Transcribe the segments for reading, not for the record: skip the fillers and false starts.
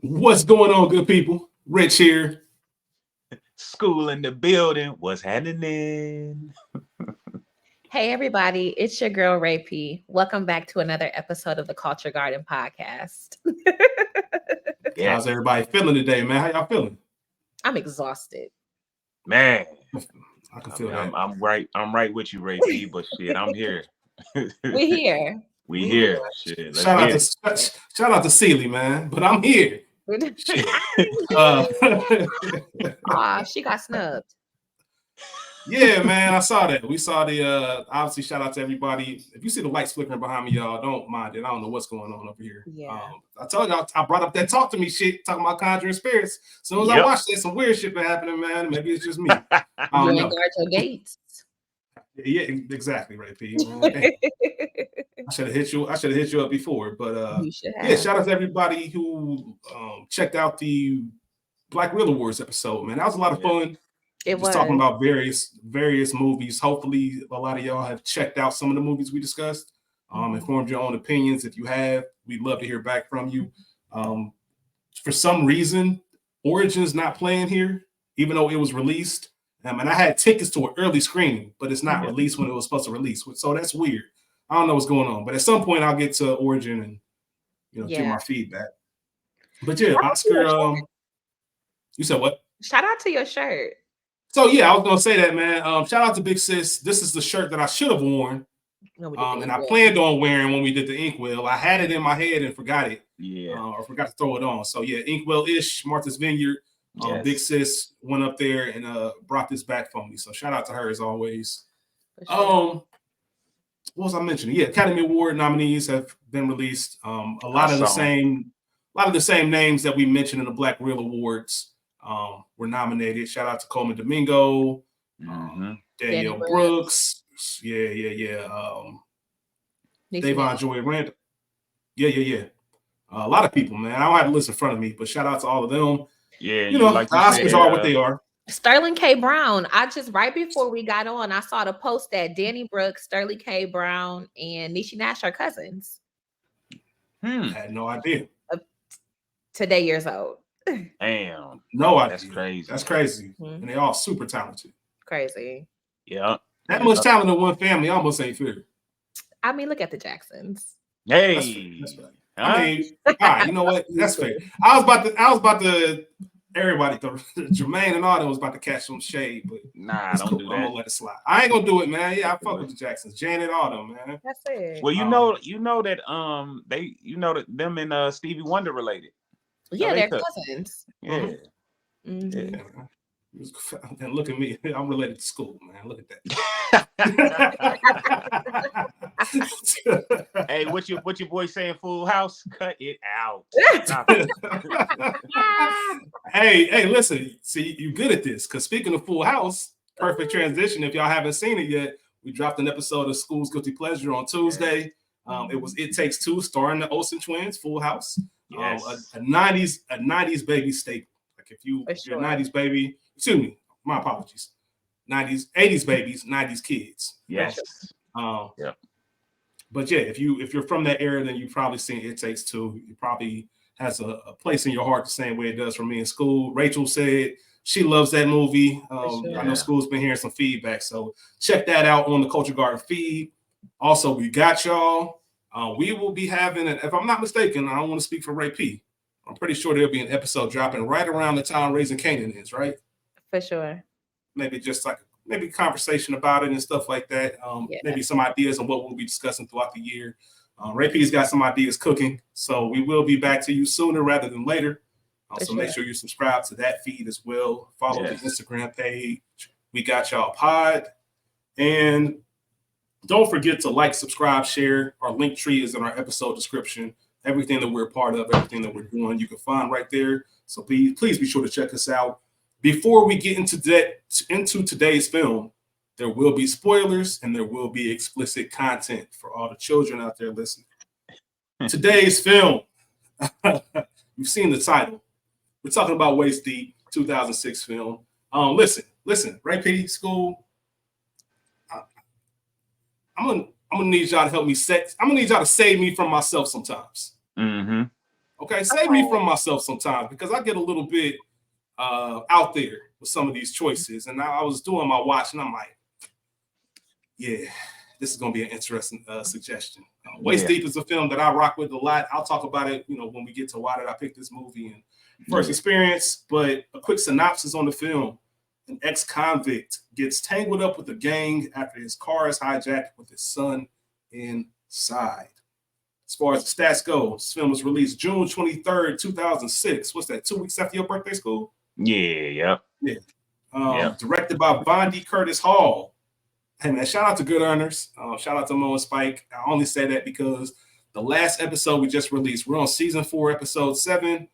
What's going on, good people? Rich here. School in the building. What's happening? Hey everybody, it's your girl Ray P. Welcome back to another episode of the Culture Garden podcast. Yeah, How's everybody feeling today, man? How y'all feeling? I'm exhausted. man. I can feel that. I'm right. I'm right with you, Ray P. But shit, I'm here. We're here. We here. Shit. Let's Shout out to Celie, man. But I'm here. Aw, she got snubbed. Yeah, man, I saw that. We saw the obviously shout out to everybody. If you see the lights flickering behind me, y'all don't mind it. I don't know what's going on over here. Yeah. I told y'all I brought up that talk to me shit, talking about conjuring spirits. As soon as I watched it, some weird shit been happening, man. Maybe it's just me. I don't know. Guard your gates. Yeah, exactly, right, P. I should have hit you. I should have hit you up before, but yeah, shout out to everybody who checked out the Black Real Awards episode, man. That was a lot of fun. It was talking about various movies. Hopefully, a lot of y'all have checked out some of the movies we discussed. Informed your own opinions. If you have, we'd love to hear back from you. For some reason, Origin's not playing here, even though it was released. And I had tickets to an early screening, but it's not released when it was supposed to release. So that's weird. I don't know what's going on. But at some point, I'll get to Origin and give my feedback. But yeah, Oscar. You said what? Shout out to your shirt. So yeah, I was gonna say that, man. Shout out to Big Sis. This is the shirt that I should have worn, and I planned on wearing when we did the Inkwell. I had it in my head and forgot it. Or forgot to throw it on. So yeah, Inkwell-ish, Martha's Vineyard. Big Sis went up there and brought this back for me. So shout out to her as always. Sure. What was I mentioning? Yeah, Academy Award nominees have been released. A lot of the same names that we mentioned in the Black Real Awards were nominated. Shout out to Coleman Domingo, Danielle Brooks. Yeah. Davon Joy Randall. Yeah. A lot of people, man. I don't have the list in front of me, but shout out to all of them. Yeah, like the Oscars are what they are. Sterling K. Brown. I just right before we got on, I saw the post that Danny Brooks, Sterling K. Brown, and Niecy Nash are cousins. I had no idea. Today years old. Damn. No idea. That's crazy. And they're all super talented. Crazy. Yeah. That much talent in one family almost ain't fair. I mean, look at the Jacksons. Hey. That's right. I mean, all right, you know what? That's fair. I was about to everybody, Jermaine and all that was about to catch some shade, but don't do that. I'm gonna let it slide. I ain't gonna do it, man. Yeah, I fuck with the Jacksons, Janet, all them, man. That's it. Well, you know that that them and Stevie Wonder related. Yeah, they're cousins. Yeah. Mm-hmm. Yeah. And look at me, I'm related to school, man. Look at that. Hey, what your boy saying? Full House, cut it out. Hey, listen. See, you good at this? Because speaking of Full House, perfect transition. If y'all haven't seen it yet, we dropped an episode of School's Guilty Pleasure on Tuesday. It was It Takes Two, starring the Olsen twins. Full House. Yes. A 90s baby staple. Like if you're a 90s baby. Excuse me, my apologies. 80s babies, 90s kids. Yes. Yeah. But yeah, if you're from that era, then you've probably seen It Takes Two. It probably has a place in your heart the same way it does for me in school. Rachel said she loves that movie. I know School's been hearing some feedback, so check that out on the Culture Garden feed. Also, we got y'all. We will be having, if I'm not mistaken, I don't want to speak for Ray P. I'm pretty sure there'll be an episode dropping right around the time Raising Canaan is, right? For sure. Maybe just like conversation about it and stuff like that. Maybe some ideas on what we'll be discussing throughout the year. Ray P's got some ideas cooking, so we will be back to you sooner rather than later. So make sure you subscribe to that feed as well. Follow the Instagram page. We got y'all pod. And don't forget to like, subscribe, share. Our link tree is in our episode description. Everything that we're a part of, everything that we're doing, you can find right there. So please be sure to check us out. Before we get into today's film, there will be spoilers and there will be explicit content for all the children out there listening. Today's film, you've seen the title. We're talking about Waist Deep, 2006 film. Listen, Ray P, School. I'm gonna need y'all to help me I'm gonna need y'all to save me from myself sometimes. Mm-hmm. Okay, save me from myself sometimes because I get a little bit out there with some of these choices. And I was doing my watch and I'm like, yeah, this is going to be an interesting suggestion. Waist Deep is a film that I rock with a lot. I'll talk about it, when we get to why did I pick this movie and first experience. But a quick synopsis on the film. An ex-convict gets tangled up with a gang after his car is hijacked with his son inside. As far as the stats go, this film was released June 23rd, 2006. What's that, 2 weeks after your birthday, School? Yeah. Directed by Bondi Curtis Hall. Hey, man, shout out to Good Earners. Shout out to Mo and Spike. I only say that because the last episode we just released, we're on season 4, episode 7,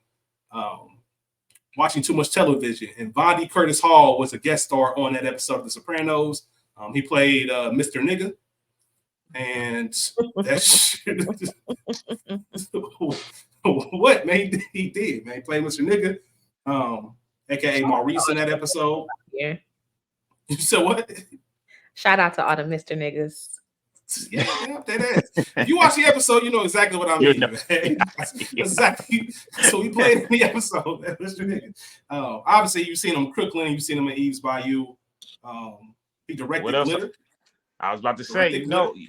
Watching Too Much Television. And Bondi Curtis Hall was a guest star on that episode of The Sopranos. He played Mr. Nigga. And that shit, what, man? He did, man. He played Mr. Nigga, a.k.a. Maurice in that episode. Yeah. You said what? Shout out to all the Mr. Niggas. Yeah, that is. If you watch the episode, you know exactly what I mean. Man. Exactly. So we played in the episode, Mr. Nigga. Obviously, you've seen him Crooklyn. You've seen him in Eve's Bayou. He directed Glitter. I was about to say,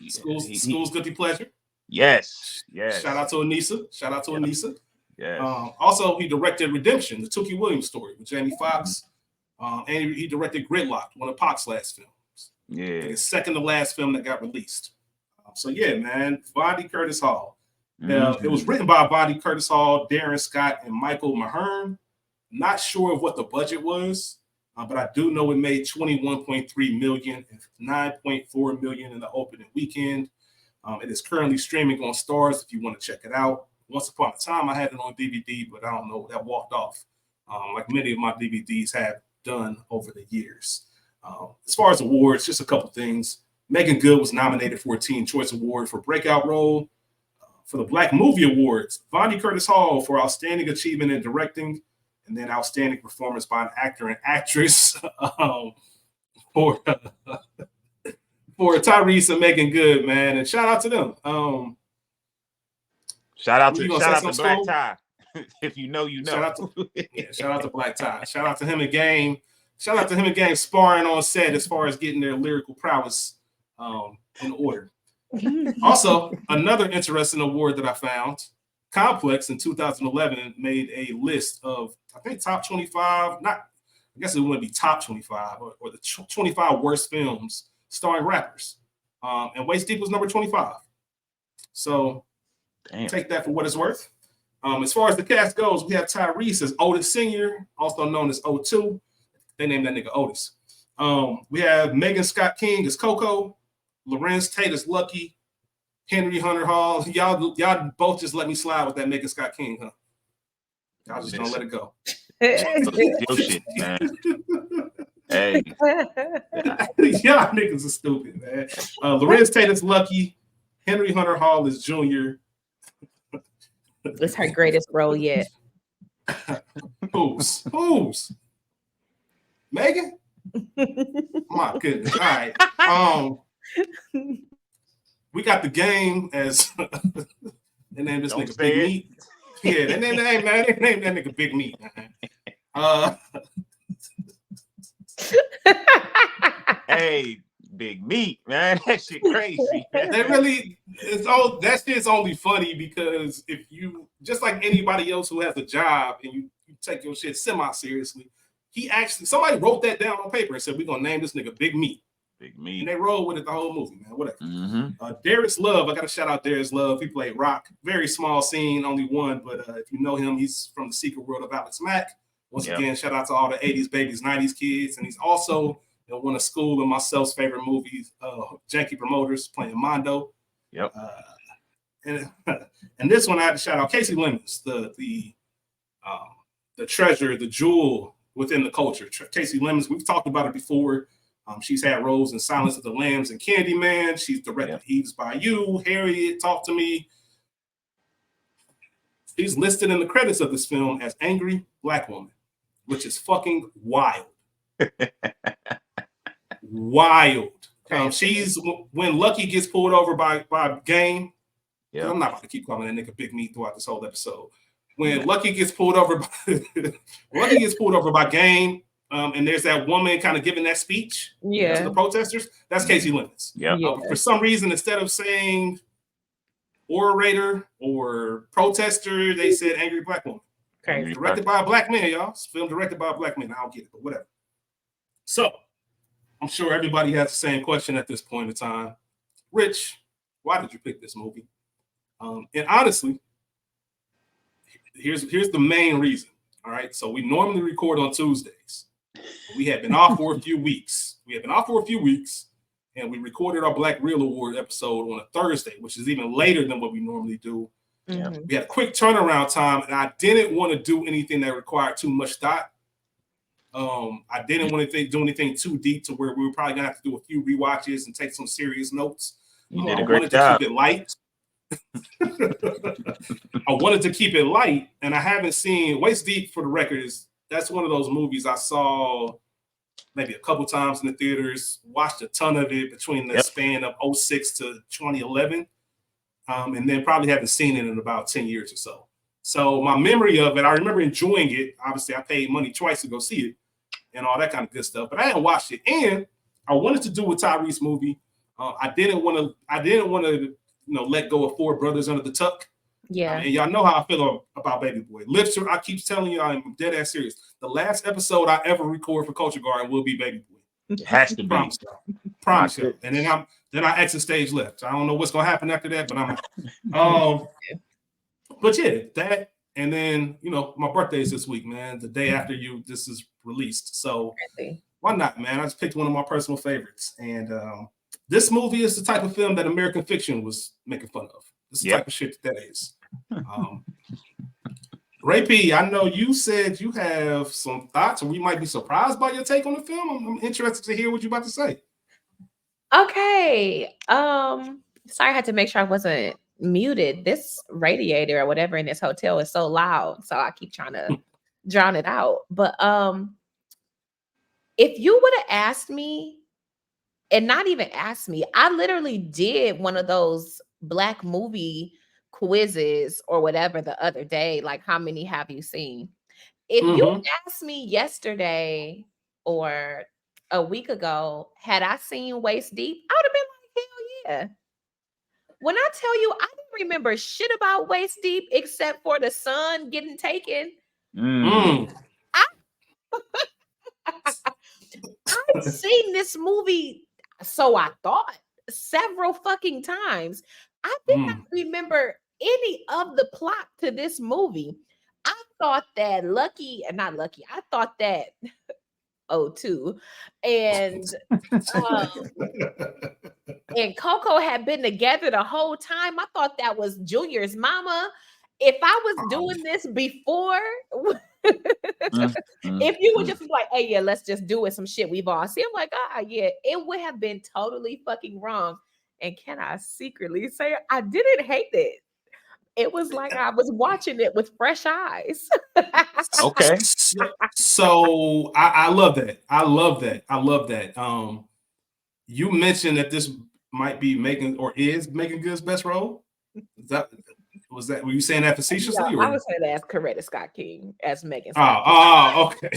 School's Guilty Pleasure. Yes. Shout out to Anissa. Yes. Also, he directed Redemption, the Tookie Williams story with Jamie Foxx. And he directed Gridlock, one of Pac's last films. Yeah. His second to last film that got released. So yeah, man, Bondi Curtis Hall. It was written by Bondi Curtis Hall, Darren Scott, and Michael Mahern. Not sure of what the budget was. But I do know it made $21.3 million and $9.4 million in the opening weekend. It is currently streaming on Stars if you want to check it out. Once upon a time, I had it on DVD, but I don't know, that walked off, like many of my DVDs have done over the years. As far as awards, just a couple things. Megan Good was nominated for a Teen Choice Award for Breakout Role. For the Black Movie Awards, Bondi Curtis Hall for Outstanding Achievement in Directing, and then outstanding performance by an actor and actress for Tyrese and Megan Good, man. And shout out to them. Shout out to Black Tie. If you know, you know. Shout out to Black Tie. Shout out to him and Game. Shout out to him and Game sparring on set as far as getting their lyrical prowess in order. Also, another interesting award that I found. Complex in 2011 made a list of, I think, top 25, I guess it wouldn't be top 25, or the 25 worst films starring rappers. And Waist Deep was number 25. So take that for what it's worth. As far as the cast goes, we have Tyrese as Otis Sr., also known as O2. They named that nigga Otis. We have Megan Scott King as Coco, Lorenz Tate as Lucky, Henry Hunter Hall. Y'all both just let me slide with that Megan Scott King, huh? Y'all just don't let it go. Your shit, man. Hey. Y'all niggas are stupid, man. Lorenz Tate is Lucky. Henry Hunter Hall is Junior. It's her greatest role yet. Who's? Megan? My goodness. All right. We got The Game as they named this nigga Big Meat. Yeah, they named that nigga Big Meat. Hey, Big Meat, man. That shit crazy. Man. That shit's only funny because if you, just like anybody else who has a job and you take your shit semi-seriously, somebody wrote that down on paper and said, we're gonna name this nigga Big Meat. Big Meat. And they roll with it the whole movie, man. Whatever. Darius Love, I gotta shout out Darius Love. He played Rock. Very small scene, only one, but if you know him, he's from the Secret World of Alex Mack. Once again, shout out to all the 80s babies, 90s kids. And he's also one of School and myself's favorite movies, Janky Promoters, playing Mondo. Yep. And this one I had to shout out Casey Lemons, the treasure, the jewel within the culture. Casey Lemons, we've talked about it before. She's had roles in Silence of the Lambs and Candyman. She's directed Eve's Bayou, Harriet, Talk to Me. She's listed in the credits of this film as Angry Black Woman, which is fucking wild. Wild. She's when Lucky gets pulled over by Game. I'm not about to keep calling that nigga Big Meat throughout this whole episode. when Lucky gets pulled over by Game, and there's that woman kind of giving that speech to the protesters. That's Casey Lemons. Yeah. For some reason, instead of saying orator or protester, they said angry black woman. Directed by a black man, y'all. It's film directed by a black man. I don't get it, but whatever. So I'm sure everybody has the same question at this point in time. Rich, why did you pick this movie? And honestly, here's the main reason. All right. So we normally record on Tuesdays. We have been off for a few weeks. And we recorded our Black Reel Award episode on a Thursday, which is even later than what we normally do. Mm-hmm. We had a quick turnaround time, and I didn't want to do anything that required too much thought. I didn't want to do anything too deep to where we were probably gonna have to do a few rewatches and take some serious notes. You did a I great wanted job. to keep it light. I wanted to keep it light, and I haven't seen Waist Deep, for the record. That's one of those movies I saw maybe a couple times in the theaters, watched a ton of it between the span of 2006 to 2011, and then probably haven't seen it in about 10 years or so. So my memory of it, I remember enjoying it. Obviously, I paid money twice to go see it and all that kind of good stuff, but I hadn't watched it. And I wanted to do a Tyrese movie. I didn't want to, let go of Four Brothers Under the Tuck. Yeah. And y'all know how I feel about Baby Boy. Literally, I keep telling you, I'm dead ass serious. The last episode I ever record for Culture Garden will be Baby Boy. It has to be. Promise you. And then I exit stage left. I don't know what's gonna happen after that, but I'm but yeah, that, and then my birthday is this week, man. The day after this is released. So why not, man? I just picked one of my personal favorites. And this movie is the type of film that American Fiction was making fun of. This is the type of shit that is. Ray P, I know you said you have some thoughts, or we might be surprised by your take on the film. I'm interested to hear what you're about to say. Okay. Sorry, I had to make sure I wasn't muted. This radiator or whatever in this hotel is so loud, so I keep trying to drown it out. But if you would have asked me, and not even asked me, I literally did one of those Black movie quizzes or whatever the other day, like how many have you seen? If you asked me yesterday or a week ago, had I seen Waist Deep, I would have been like, hell yeah. When I tell you, I didn't remember shit about Waist Deep except for the son getting taken. I've seen this movie, so I thought, several fucking times. I did not remember any of the plot to this movie. I thought that I thought that O2 and and Coco had been together the whole time. I thought that was Junior's mama. If I was doing this before, if you would just be like, hey, yeah, let's just do it, some shit we've all seen, I'm like, yeah, it would have been totally fucking wrong. And can I secretly say I didn't hate it? It was like I was watching it with fresh eyes. Okay. So I love that. I love that. You mentioned that this might be is Megan Good's best role. Were you saying that facetiously? No, I was saying that as Coretta Scott King as Megan. Okay.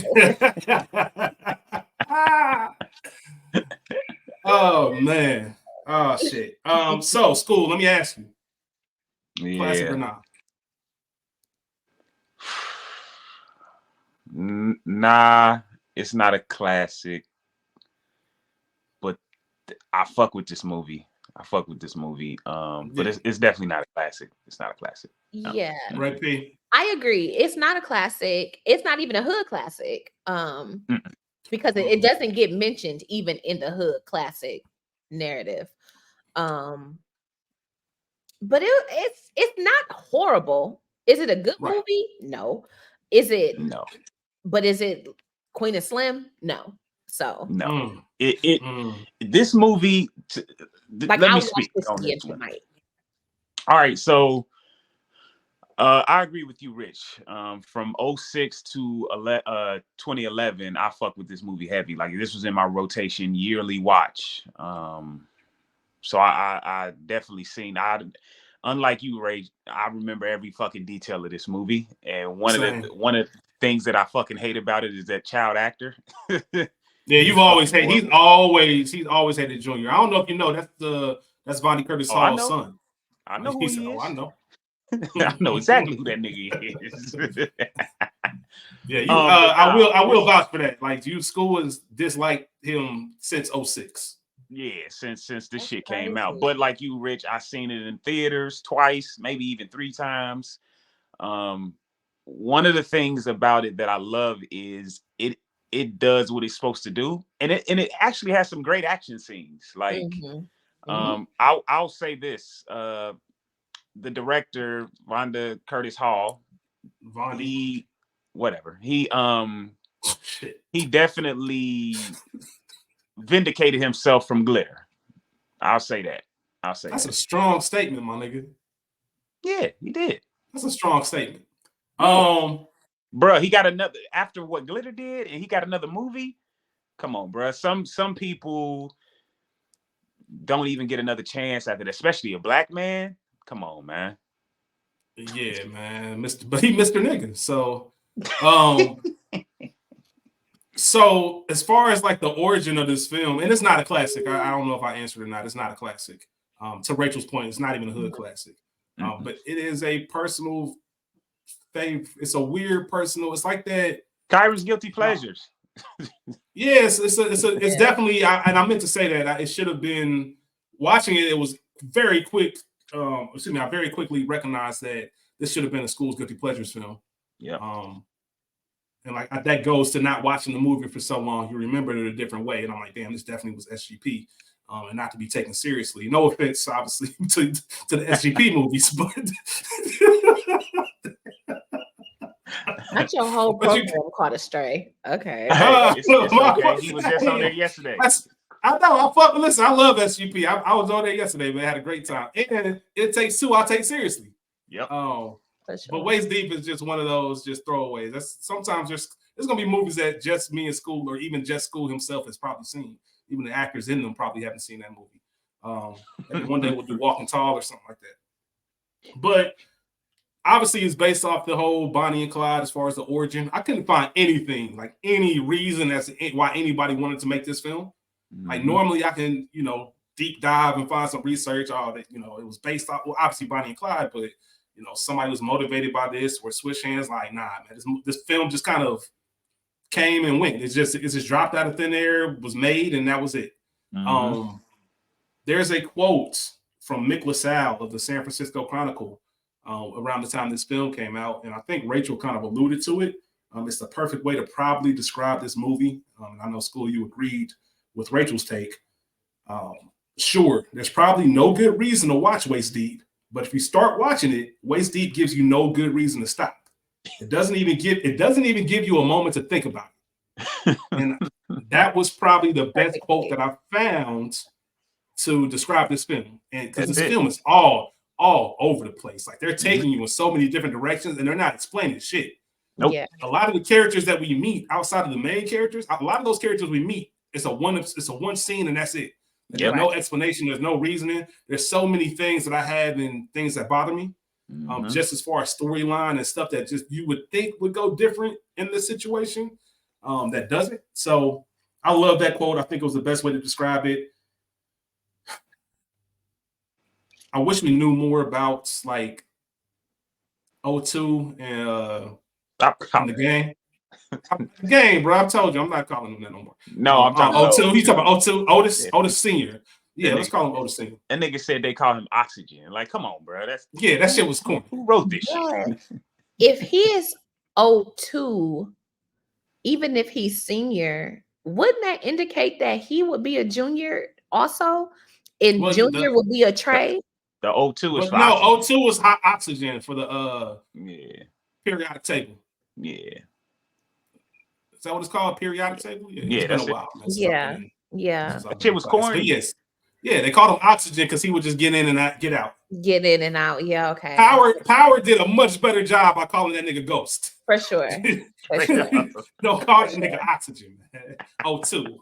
Oh man. Oh shit. So school, let me ask you. Classic or not? Nah, it's not a classic. But I fuck with this movie. But it's definitely not a classic. It's not a classic. Yeah. Right, P. I agree. It's not a classic. It's not even a hood classic. Because it doesn't get mentioned even in the hood classic narrative. But it's not horrible. Is it a good movie? No. Is it? No. But is it Queen of Slim? No. So no. This movie. Let me speak on this one. All right, so I agree with you, Rich. From 2006 to 2011, I fuck with this movie heavy. Like this was in my rotation yearly watch. So I definitely seen. unlike you, Ray, I remember every fucking detail of this movie. And one of the things that I fucking hate about it is that child actor. Yeah, he's always hated Junior. I don't know if you know that's Vonnie Curtis Hall's son. I know who he is. I know. I know exactly who that nigga is. Yeah, I will vouch for that. Like, school has disliked him since 2006. Yeah, since this shit came out. But like you, Rich, I seen it in theaters twice, maybe even 3 times. One of the things about it that I love is it does what it's supposed to do, and it actually has some great action scenes. Like, I'll say this: the director, Vonda Curtis Hall, he definitely vindicated himself from glitter. I'll say that. That's a strong statement, my nigga. Yeah, he did. That's a strong statement. Bruh, he got another after what Glitter did, and he got another movie. Come on, bruh. Some people don't even get another chance after that, especially a black man. Come on, man. Yeah, man, but he Mr. Nigga. So, so as far as like the origin of this film, and it's not a classic. I don't know if I answered or not. It's not a classic. To Rachel's point, it's not even a hood classic. But it is a personal thing. It's a weird personal. It's like that. Kyron's guilty pleasures. Yes, it's definitely. And I meant to say that it should have been watching it. It was very quick. I very quickly recognized that this should have been a school's guilty pleasures film. Yeah. And like that goes to not watching the movie for so long. You remember it a different way, and I'm like, damn, this definitely was SGP, and not to be taken seriously. No offense, obviously, to the SGP movies, but not your whole program caught astray. Okay. It's okay. He was just on there yesterday. I know. Listen, I love SGP. I was on there yesterday, man. I had a great time. And It Takes Two, I'll take seriously. Yep. Sure. But Waist Deep is just one of those just throwaways. That's sometimes there's gonna be movies that just me in school or even just school himself has probably seen. Even the actors in them probably haven't seen that movie. Maybe one day we'll do Walking Tall or something like that. But obviously, it's based off the whole Bonnie and Clyde as far as the origin. I couldn't find anything, like any reason as to why anybody wanted to make this film. Like normally I can, deep dive and find some research. That it was based off, well, obviously Bonnie and Clyde, but somebody was motivated by this or switch hands. Like, nah, man, this film just kind of came and went. It just dropped out of thin air, was made, and that was it. There's a quote from Mick LaSalle of the San Francisco Chronicle around the time this film came out, and I think Rachel kind of alluded to it. It's the perfect way to probably describe this movie. I know, School, you agreed with Rachel's take. Sure, there's probably no good reason to watch Waist Deep, but if you start watching it, Waist Deep gives you no good reason to stop. It doesn't even give you a moment to think about it. And that was probably the best quote that I found to describe this film. And because this film is all over the place. Like, they're taking you in so many different directions and they're not explaining shit. Nope. Yeah. A lot of the characters that we meet outside of the main characters, a lot of those characters we meet, it's a one scene and that's it. There's no explanation. There's no reasoning. There's so many things that I have and things that bother me. Just as far as storyline and stuff that just you would think would go different in this situation, that doesn't. So I love that quote. I think it was the best way to describe it. I wish we knew more about like O2 and the game. The game, bro. I told you I'm not calling him that no more. No, I'm talking about O2. He's talking about O2, Otis Senior. Yeah, let's call him Otis Senior. That nigga said they call him Oxygen. Like, come on, bro. That shit was corny. Who wrote this shit? If he is O2, even if he's senior, wouldn't that indicate that he would be a junior also? And junior would be a Trey? The O2 is for oxygen. O2 was hot oxygen for the periodic table. Yeah. Is that what it's called? Periodic table? Yeah, it's been a while. Man. Yeah. That shit was corny. But yes. Yeah, they called him Oxygen because he would just get in and out, get out. Get in and out. Yeah, okay. Power did a much better job by calling that nigga Ghost. For sure. Don't call that nigga Oxygen, man. O2.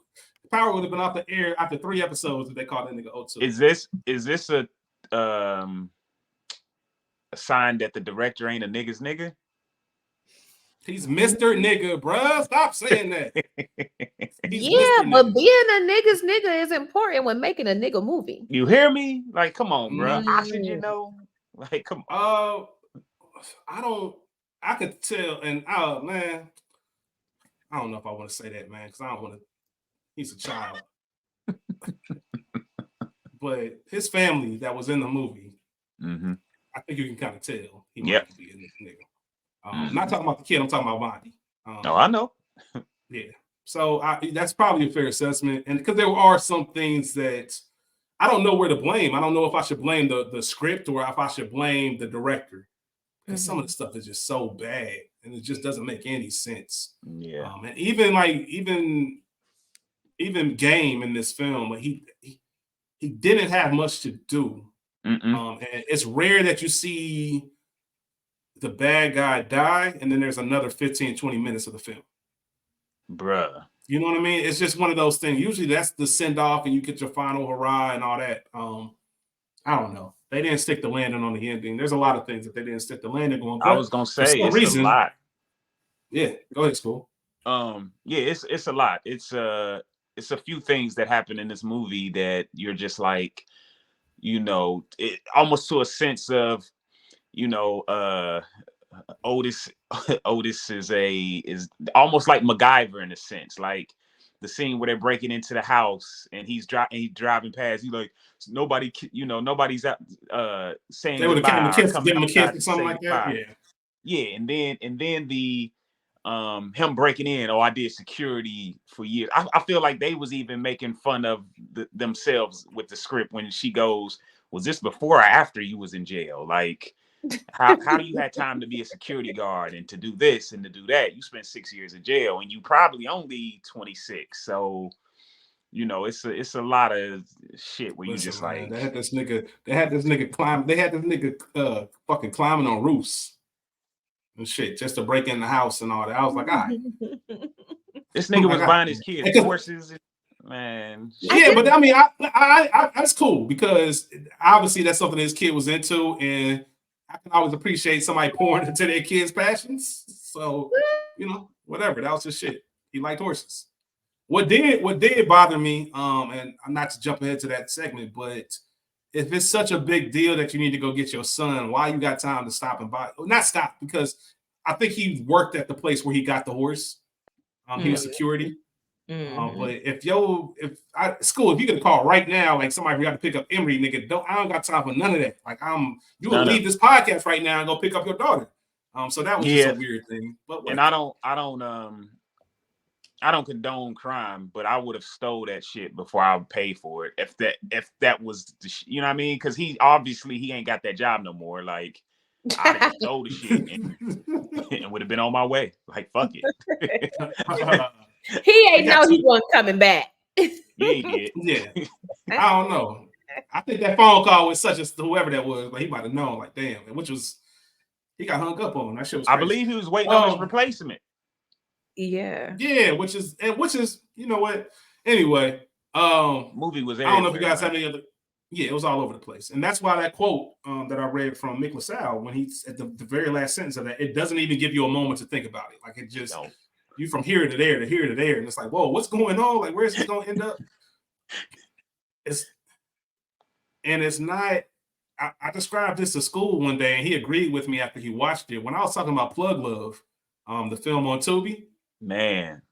Power would have been off the air after 3 episodes if they called that nigga O2. Is this a sign that the director ain't a nigga's nigga? He's Mr. Nigga, bruh. Stop saying that. But being a nigga's nigga is important when making a nigga movie. You hear me? Like, come on, bro. Oxygen, though. Like, come on. I could tell, and man, I don't know if I want to say that, man, because I don't want to. He's a child. But his family that was in the movie, I think you can kind of tell he might be a nigga. I'm not talking about the kid, I'm talking about Bondi. I know. Yeah. So that's probably a fair assessment. And because there are some things that I don't know where to blame. I don't know if I should blame the script or if I should blame the director. Because some of the stuff is just so bad and it just doesn't make any sense. Yeah. And even Game in this film, he didn't have much to do. And it's rare that you see the bad guy die and then there's another 15, 20 minutes of the film. Bruh. You know what I mean? It's just one of those things. Usually that's the send off and you get your final hurrah and all that. I don't know. They didn't stick the landing on the ending. There's a lot of things that they didn't stick the landing on. I was gonna say it's a lot. Yeah, go ahead, School. It's a lot. It's a few things that happen in this movie that you're just like, it almost to a sense of, Otis is almost like MacGyver in a sense. Like the scene where they're breaking into the house and he's driving past. He's like, nobody's out saying they would have give him a kiss or something like that. Yeah, and then the him breaking in. I did security for years. I feel like they was even making fun of themselves with the script when she goes, was this before or after you was in jail? Like, how do you have time to be a security guard and to do this and to do that? You spent 6 years in jail and you probably only 26. So, it's a lot of shit where you just like, they had this nigga fucking climbing on roofs and shit just to break in the house and all that. I was like, all right. This nigga was buying his kids horses. Man. Yeah, but I mean, I that's cool because obviously that's something his kid was into, and I can always appreciate somebody pouring into their kids' passions. So, whatever. That was his shit. He liked horses. What did bother me, and I'm not to jump ahead to that segment, but if it's such a big deal that you need to go get your son, why you got time to stop and buy? Not stop, because I think he worked at the place where he got the horse. He was security. But if you could call right now, like somebody got to pick up Emery, nigga, I don't got time for none of that. Like you will leave this podcast right now and go pick up your daughter. So that was just a weird thing. But and I don't condone crime, but I would have stole that shit before I would pay for it. If that was you know what I mean? Because he ain't got that job no more. Like I'd have stole the shit and would have been on my way. Like fuck it. He ain't know he wasn't coming back. Yeah. I don't know. I think that phone call was such as whoever that was, like he might have known, like damn, which was he got hung up on. That shit was crazy. I believe he was waiting on his replacement. Yeah. Yeah, which is you know what? Anyway, movie was I don't know if you guys have any other. Yeah, it was all over the place, and that's why that quote that I read from Mick LaSalle when he's at the very last sentence of that, it doesn't even give you a moment to think about it. Like it just. No. You from here to there to here to there, and it's like, whoa, what's going on? Like, where's this going to end up? It's not. I described this to School one day, and he agreed with me after he watched it. When I was talking about Plug Love, the film on Tubi, man.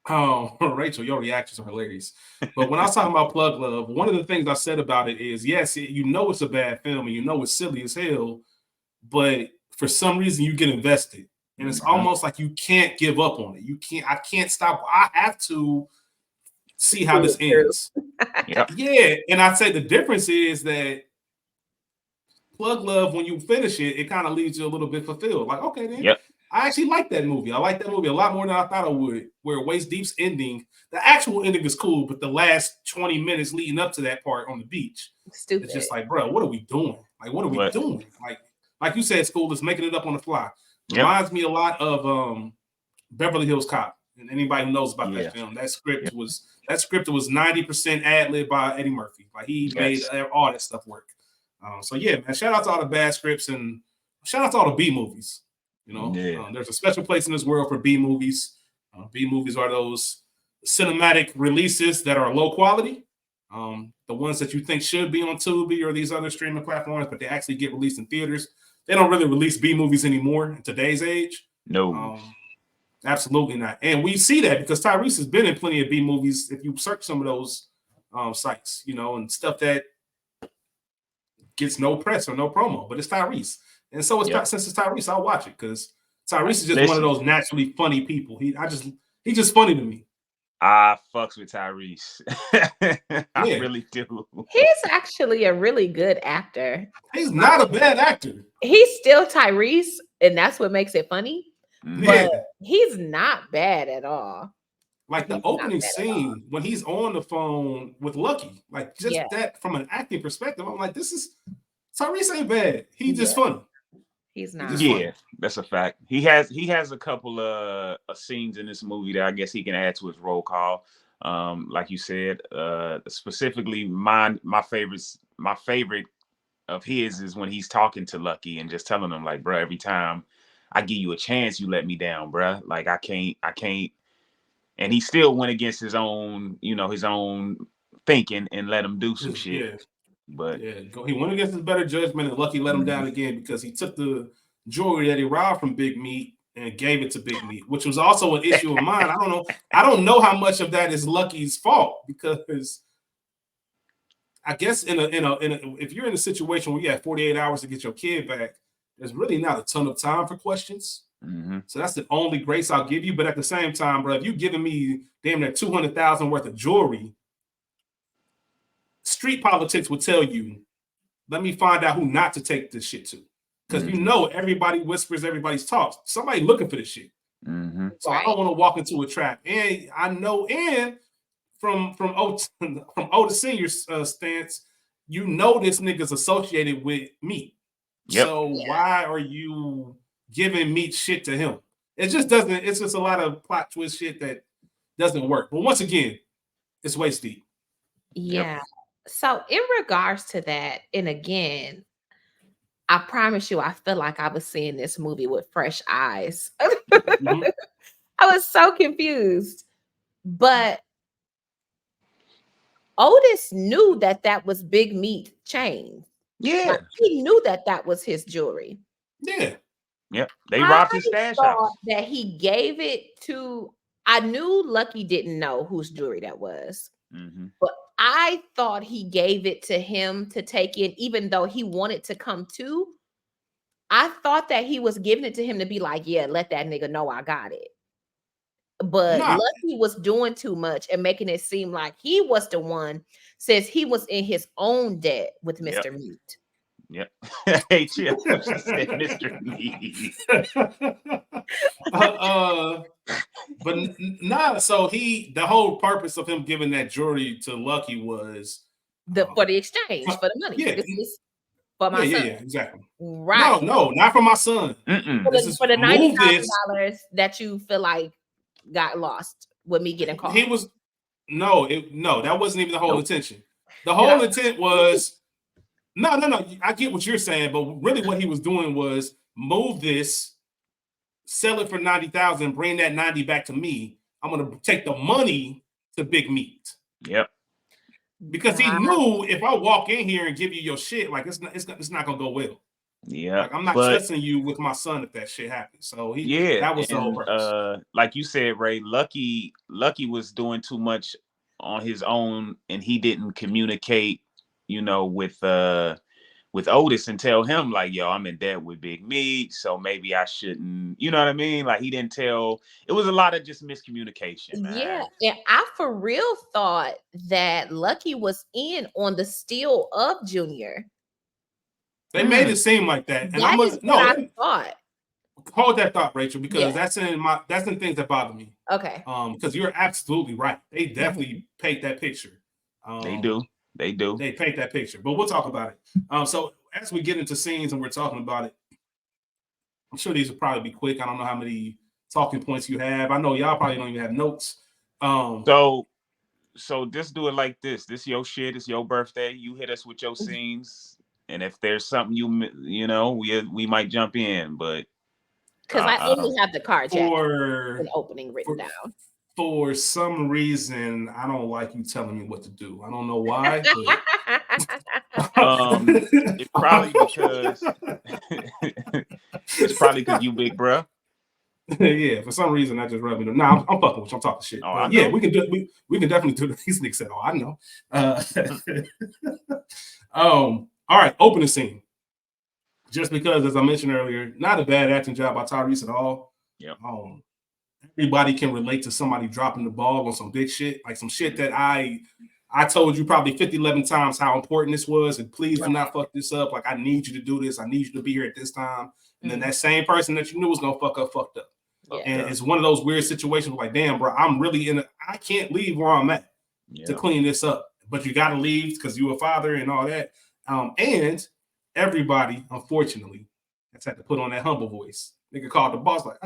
Rachel, your reactions are hilarious. But when I was talking about Plug Love, one of the things I said about it is, yes, it's a bad film, and it's silly as hell, but for some reason you get invested. And it's almost like you can't give up on it. I can't stop. I have to see how this ends. Yeah. And I'd say the difference is that Plug Love, when you finish it, it kind of leaves you a little bit fulfilled. Like, okay, then I actually like that movie. I like that movie a lot more than I thought I would. Where Waist Deep's ending, the actual ending is cool, but the last 20 minutes leading up to that part on the beach, stupid. It's just like, bro, what are we doing? Like, what are we doing? Like you said, School is making it up on the fly. Reminds me a lot of Beverly Hills Cop. And anybody who knows about that film, that script was 90% ad lib by Eddie Murphy. Like he made all that stuff work. So yeah, man, shout out to all the bad scripts and shout out to all the B movies. You know, there's a special place in this world for B movies. B movies are those cinematic releases that are low quality. The ones that you think should be on Tubi or these other streaming platforms, but they actually get released in theaters. They don't really release B movies anymore in today's age. No. Absolutely not. And we see that because Tyrese has been in plenty of B movies. If you search some of those sites, you know, and stuff that gets no press or no promo, but it's Tyrese. And so it's since it's Tyrese, I'll watch it because Tyrese is just one of those naturally funny people. He's just funny to me. I fucks with Tyrese. I really do. He's actually a really good actor. He's not a bad actor. He's still Tyrese, and that's what makes it funny. But he's not bad at all. Like the opening scene when he's on the phone with Lucky, like just that from an acting perspective, I'm like, Tyrese ain't bad. He's just funny. He's not. That's a fact. He has a couple of scenes in this movie that I guess he can add to his roll call. Like you said, specifically my favorite of his is when he's talking to Lucky and just telling him like, bro, every time I give you a chance, you let me down, bro. Like I can't. And he still went against his own thinking and let him do some shit. Yeah. But he went against his better judgment, and Lucky let him down again because he took the jewelry that he robbed from Big Meat and gave it to Big Meat, which was also an issue of mine. I don't know how much of that is Lucky's fault because I guess if you're in a situation where you have 48 hours to get your kid back, there's really not a ton of time for questions. So that's the only grace I'll give you. But at the same time, bro, if you're giving me damn near $200,000 worth of jewelry, street politics will tell you, let me find out who not to take this shit to. Because you know everybody whispers, everybody's talks. Somebody looking for this shit. So I don't want to walk into a trap. And I know, and from Otis Senior's stance, you know this nigga's associated with Meat. So why are you giving Meat shit to him? It just doesn't. It's just a lot of plot twist shit that doesn't work. But once again, it's waist deep. Yeah. So in regards to that, and again, I promise you, I feel like I was seeing this movie with fresh eyes. I was so confused. But Otis knew that was Big Meat chain. Yeah. Like, he knew that was his jewelry. Yeah. Yep. They robbed his stash house. That he gave it to, I knew Lucky didn't know whose jewelry that was. But I thought he gave it to him to take in, even though he wanted to come too. I thought that he was giving it to him to be like, yeah, let that nigga know I got it. But Lucky was doing too much and making it seem like he was the one, since he was in his own debt with Mr. Meat. Yep. Hey, Chip, said Mr. Meat. But so the whole purpose of him giving that jewelry to Lucky was for the exchange, for the money. Yeah. This is for my son. Yeah, exactly. Right. No, not for my son. For the $90,000 that you feel like got lost with me getting caught. He was that wasn't even the whole intention. The whole intent was no. I get what you're saying, but really what he was doing was move this, sell it for $90,000, bring that 90 back to me. I'm gonna take the money to Big Meat. Yep. Because he knew if I walk in here and give you your shit, like it's not gonna go well. Yeah, like, I'm not trusting you with my son if that shit happens. So that was the whole purpose. Like you said, Ray, Lucky was doing too much on his own, and he didn't communicate, with Otis and tell him like, yo, I'm in debt with Big Meat, so maybe I shouldn't, you know what I mean? Like he didn't tell. It was a lot of just miscommunication, man. Yeah, and I for real thought that Lucky was in on the steal of Junior. They made it seem like that. And I thought. Hold that thought, Rachel, because that's in things that bother me. Okay. Because you're absolutely right. They definitely paint that picture. They do. They paint that picture. But we'll talk about it. So as we get into scenes and we're talking about it, I'm sure these will probably be quick. I don't know how many talking points you have. I know y'all probably don't even have notes. So just do it like this. This your shit. It's your birthday. You hit us with your scenes. And if there's something you know, we might jump in, but because I only have the carjacking and opening written down. For some reason, I don't like you telling me what to do. I don't know why. But... it's probably because you big bruh. Yeah, for some reason I just rubbed me. Nah, I'm fucking with you. I'm talking shit. Yeah, we can definitely do the these niggas said, oh, I know. All right, opening scene. Just because, as I mentioned earlier, not a bad acting job by Tyrese at all. Yeah. Everybody can relate to somebody dropping the ball on some big shit, like some shit that I told you probably 11 times how important this was, and please do not fuck this up. Like, I need you to do this. I need you to be here at this time. And then that same person that you knew was gonna fucked up. Yeah. And it's one of those weird situations where, like, damn, bro, I'm really I can't leave where I'm at to clean this up. But you gotta leave because you're a father and all that. And everybody, unfortunately, has had to put on that humble voice. Nigga called the boss like,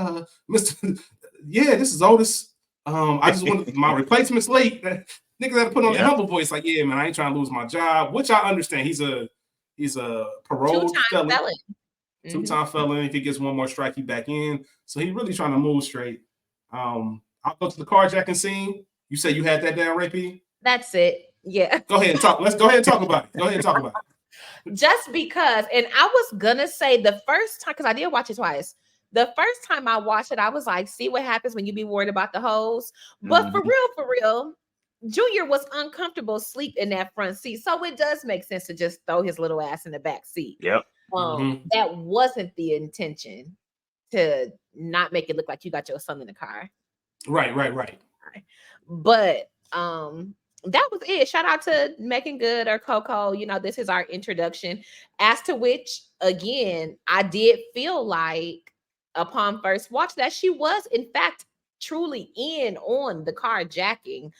Mr. Yeah, this is Otis. I just wanted my replacement's late. Niggas had to put on that humble voice, like, yeah, man, I ain't trying to lose my job, which I understand. He's a paroled felon. Two-time felon. If he gets one more strike, he back in. So he really trying to move straight. I'll go to the carjacking scene. You say you had that down, Ray P? That's it. Yeah. Go ahead and talk. Let's go ahead and talk about it. Just because, and I was gonna say the first time, because I did watch it twice. The first time I watched it, I was like, see what happens when you be worried about the hoes. But for real, Junior was uncomfortable asleep in that front seat. So it does make sense to just throw his little ass in the back seat. Yep. That wasn't the intention, to not make it look like you got your son in the car. Right. But that was it. Shout out to Megan Good or Coco. You know, this is our introduction. As to which, again, I did feel like upon first watch that she was, in fact, truly in on the carjacking.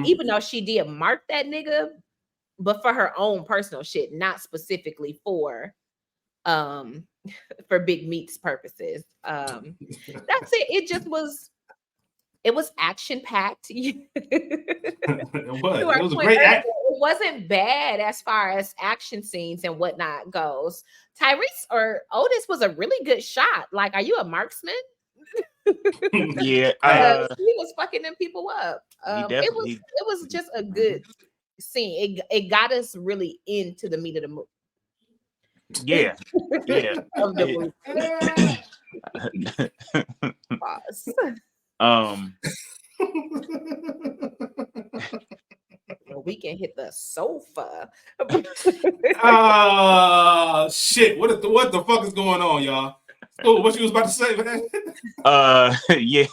Even though she did mark that nigga, but for her own personal shit, not specifically for Big Meat's purposes. That's it. It was action packed. It was a great act. It wasn't bad as far as action scenes and whatnot goes. Tyrese or Otis was a really good shot. Like, are you a marksman? Yeah, he was fucking them people up. It was just a good scene. It got us really into the meat of the movie. Yeah. Of the we can hit the sofa. Shit! What the fuck is going on, y'all? Oh, what you was about to say, man? Yeah,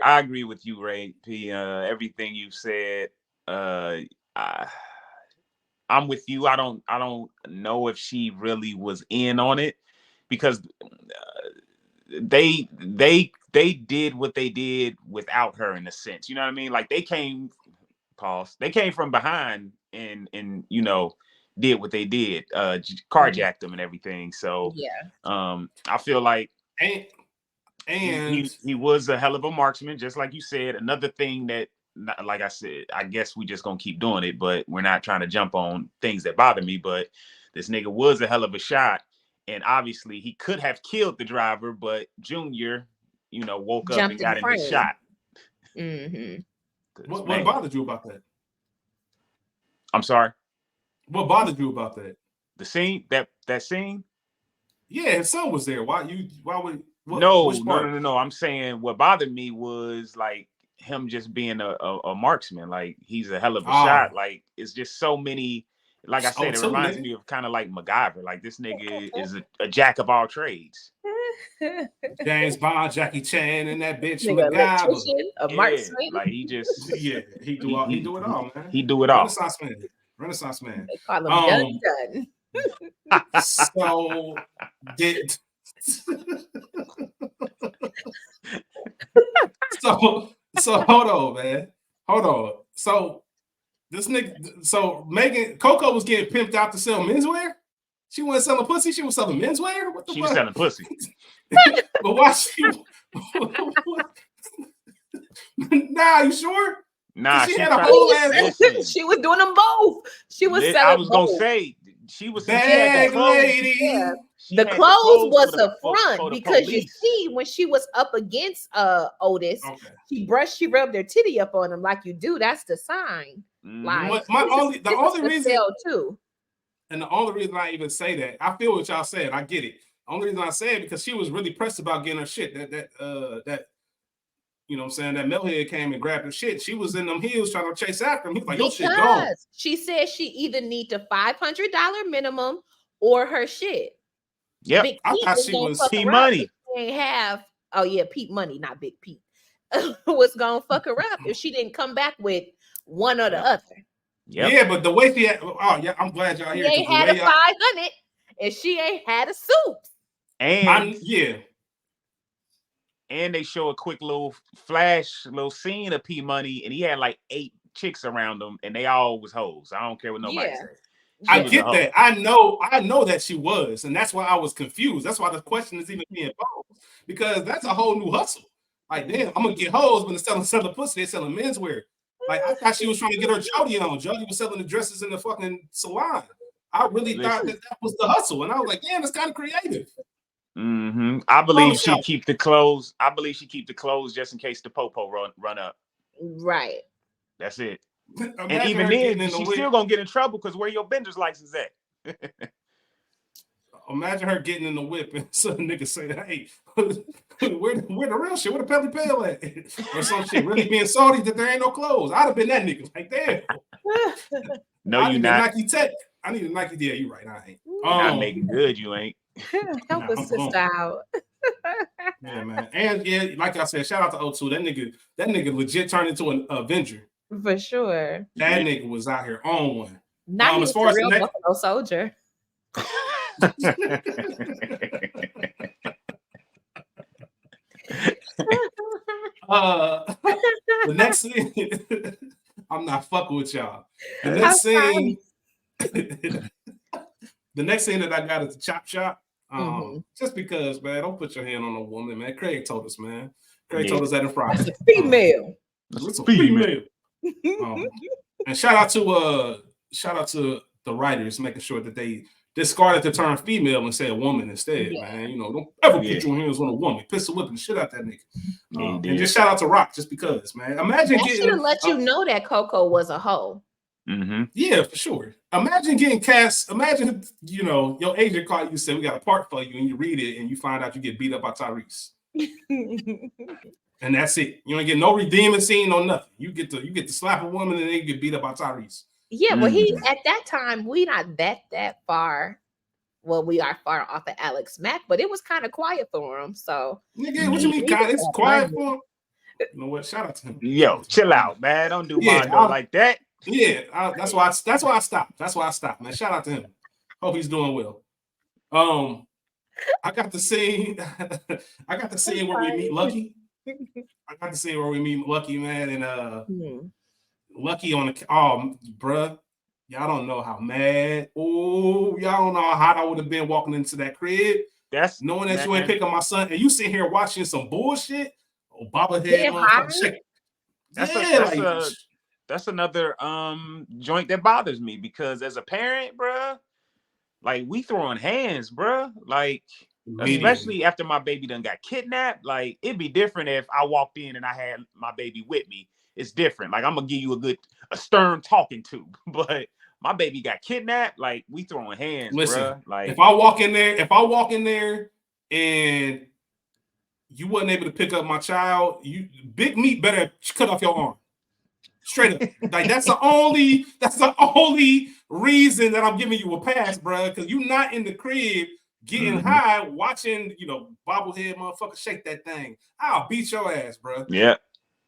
I agree with you, Ray P. Everything you said. I'm with you. I don't know if she really was in on it, because they did what they did without her, in a sense. You know what I mean? Like, they came from behind and you know, did what they did, carjacked them and everything. So I feel like and he was a hell of a marksman, just like you said. Another thing that, like I said, I guess we just gonna keep doing it, but we're not trying to jump on things that bother me. But this nigga was a hell of a shot, and obviously he could have killed the driver, but Junior, you know, woke up and got in his shot. What bothered you about that? I'm sorry. What bothered you about that? The scene, that scene. Yeah, his son was there. No. I'm saying what bothered me was, like, him just being a marksman. Like, he's a hell of a shot. Like, it's just so many. Like I said, it reminds me of kind of like MacGyver. Like, this nigga is a jack of all trades. James Bond, Jackie Chan, and that bitch MacGyver. A marksman. Like, he just he do it all, man. He do it all. Renaissance man. They call him done. So did so hold on, man. Hold on. So this nigga, so Megan Coco was getting pimped out to sell menswear. She wasn't selling pussy. She was selling menswear. What the fuck? She was selling pussy. But why she? Nah, you sure? Nah, she had a whole ass. She was doing them both. She was selling. I was both. gonna say she was bag lady. Yeah. The clothes was a front for because you see when she was up against Otis, she rubbed her titty up on him like you do. That's the sign. Like the only reason too. And the only reason I even say that, I feel what y'all said. I get it. The only reason I say it because she was really pressed about getting her shit. That you know what I'm saying, that metalhead came and grabbed her shit. She was in them heels trying to chase after him. He's like, your shit gone. She said she either need the $500 minimum or her shit. Yep. Big I thought she was Pete Money. Ain't have Pete Money, not Big Pete. Was gonna fuck her up if she didn't come back with one or the other. Yep. Yeah, but the way she had, I'm glad y'all here. She ain't had a 500 and she ain't had a suit. And yeah. And they show a quick little scene of P Money, and he had like 8 chicks around him, and they all was hoes. I don't care what nobody says. I get that. I know that she was, and that's why I was confused. That's why the question is even being posed, because that's a whole new hustle. Like, damn, I'm gonna get hoes, but instead of selling pussy, they're selling menswear. Like, I thought she was trying to get her Jody on. Jody was selling the dresses in the fucking salon. I really thought that was the hustle, and I was like, damn, it's kind of creative. Mm-hmm. I believe she keep the clothes. I believe she keep the clothes just in case the popo run up. Right. That's it. And even then, she's still gonna get in trouble because where your bender's license at? Imagine her getting in the whip and some nigga say, "Hey, where the real shit? Where the Pelly Pale at?" Or some shit. Really being salty that there ain't no clothes. I'd have been that nigga. Like, damn. No, you not. Nike Tech. I need a Nike. Yeah, you right. I ain't. Not making good. You ain't. Help us sister out. Yeah, man. And yeah, like I said, shout out to O2. That nigga legit turned into an Avenger. For sure. That nigga was out here on one. Not as far as real Buffalo Soldier. The next scene, I'm not fucking with y'all. The next scene, the next scene that I got is the chop shop. Just because, man, don't put your hand on a woman, man. Craig told us, man. Craig told us that in Friday. It's a female. It's a female. And shout out to the writers making sure that they discarded the term female and said woman instead, man. You know, don't ever put your hands on a woman. Pistol whipping the shit out that nigga. And just shout out to Rock just because, man. Imagine getting. I should have let you know that Coco was a hoe. Yeah, for sure. Imagine getting cast. Imagine, you know, your agent called you and said, "We got a part for you," and you read it and you find out you get beat up by Tyrese. And that's it. You don't get no redeeming scene or nothing. You get to slap a woman and then you get beat up by Tyrese. Yeah, well, he at that time we not that far. Well, we are far off of Alex Mack, but it was kind of quiet for him. So, nigga, what you mean? It's quiet for him. You know what? Shout out to him. Yo, chill out, man. Don't do Mondo like that. Yeah, that's why I stopped. That's why I stopped, man. Shout out to him. Hope he's doing well. I got the scene. Where we meet Lucky. I got to see where we meet Lucky, man, and Lucky on the bruh. Y'all don't know how mad. Oh, y'all don't know how hot I would have been walking into that crib. That's knowing that you ain't picking my son, and you sit here watching some bullshit. Oh, bobblehead. That's another joint that bothers me because as a parent, bruh, like we throwing hands, bruh. Like especially after my baby done got kidnapped, like it'd be different if I walked in and I had my baby with me. It's different. Like I'm gonna give you a stern talking to, but my baby got kidnapped. Like we throwing hands. Listen, bruh. Like if I walk in there and you wasn't able to pick up my child, you Big Meat better cut off your arm. Straight up. Like that's the only reason that I'm giving you a pass, bro. Because you're not in the crib getting high, watching, you know, bobblehead motherfucker shake that thing. I'll beat your ass, bro. Yeah.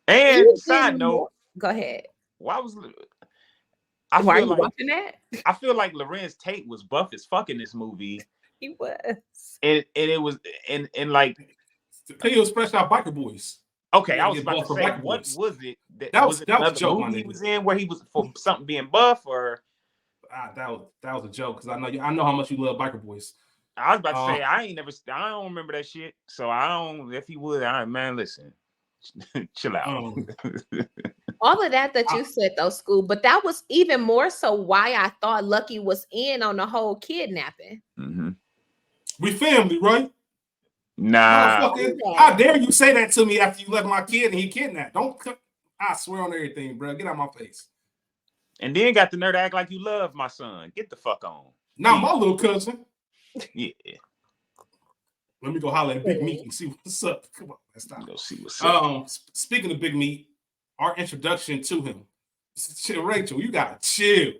And side note, go ahead. Why are you watching that? I feel like Lorenz Tate was buff as fuck in this movie. He was. And it was and like he was fresh out Biker Boys. Okay, I was about to say, what was it? That was another movie he was in where he was for something being buff, or that was a joke because I know how much you love Biker Boys. I was about to say I don't remember that shit, so I don't. If he would, man, listen, chill out. All of that you said though, School, but that was even more so why I thought Lucky was in on the whole kidnapping. Mm-hmm. We family, right? Nah. Motherfucker, how dare you say that to me after you left my kid and he kidnapped? Don't. I swear on everything, bro. Get out my face. And then got the nerve to act like you love my son. Get the fuck on. Not my little cousin. Yeah. Let me go holler at Big Meat and see what's up. Come on, let's stop. Go see what's up. Speaking of Big Meat, our introduction to him. Rachel, you gotta chill.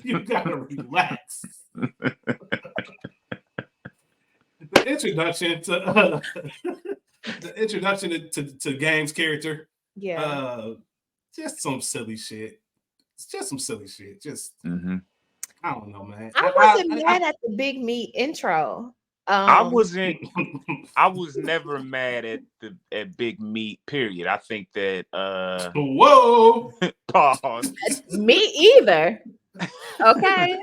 You gotta relax. The introduction to Game's character. Yeah. Just some silly shit. It's just some silly shit. Just I don't know, man. I wasn't mad at the Big Meat intro. I was never mad at Big Meat, period. I think that whoa. Pause. Me either. Okay.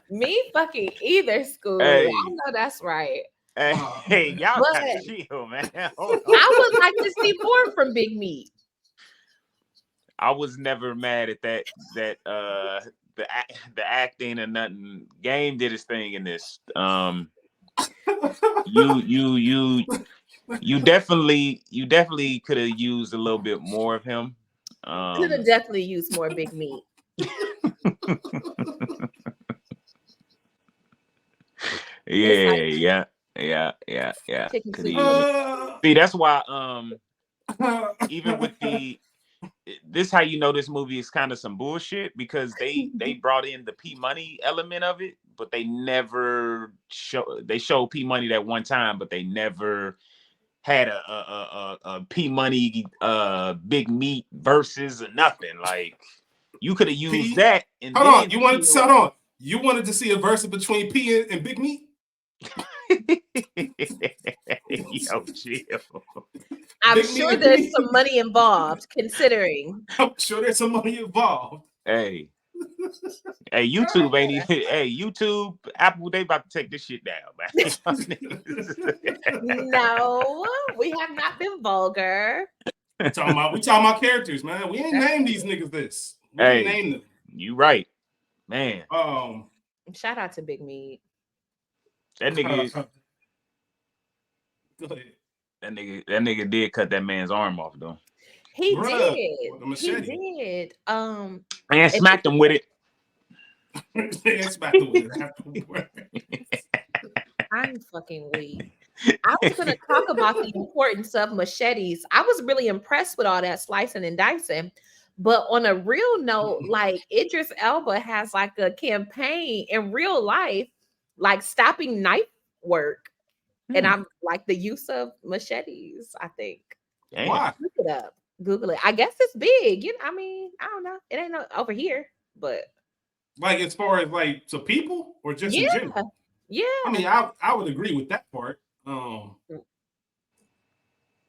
Me fucking either, School. Hey. I know that's right. Hey, y'all gotta chill, man. I would like to see more from Big Meat. I was never mad at that the acting and nothing. Game did his thing in this. You definitely could have used a little bit more of him. Could have definitely used more Big Meat. Yeah. See, that's why even with this how you know this movie is kind of some bullshit, because they brought in the P Money element of it, but they never showed P Money that one time, but they never had a P Money Big Meat versus or nothing. Like, you could have used that. And hold on, you wanted to see a verse between P and Big Meat? Yo, chill. I'm sure there's some money involved, considering. I'm sure there's some money involved. Hey, YouTube ain't even. Hey, YouTube, Apple, they about to take this shit down, man. No, we have not been vulgar. We talking about characters, man. We ain't named these niggas this. We ain't named them. You right, man. Shout out to Big Meat. That nigga. Go ahead. That nigga did cut that man's arm off though. He did. He did. And smacked him with it. Smacked him with it afterwards. I'm fucking weak. I was gonna talk about the importance of machetes. I was really impressed with all that slicing and dicing. But on a real note, like Idris Elba has like a campaign in real life, like stopping knife work. And I'm like the use of machetes, I think. Why? Look it up. Google it. I guess it's big. I mean, I don't know. It ain't over here, but like as far as like to people or just in general? Yeah. I mean, I would agree with that part.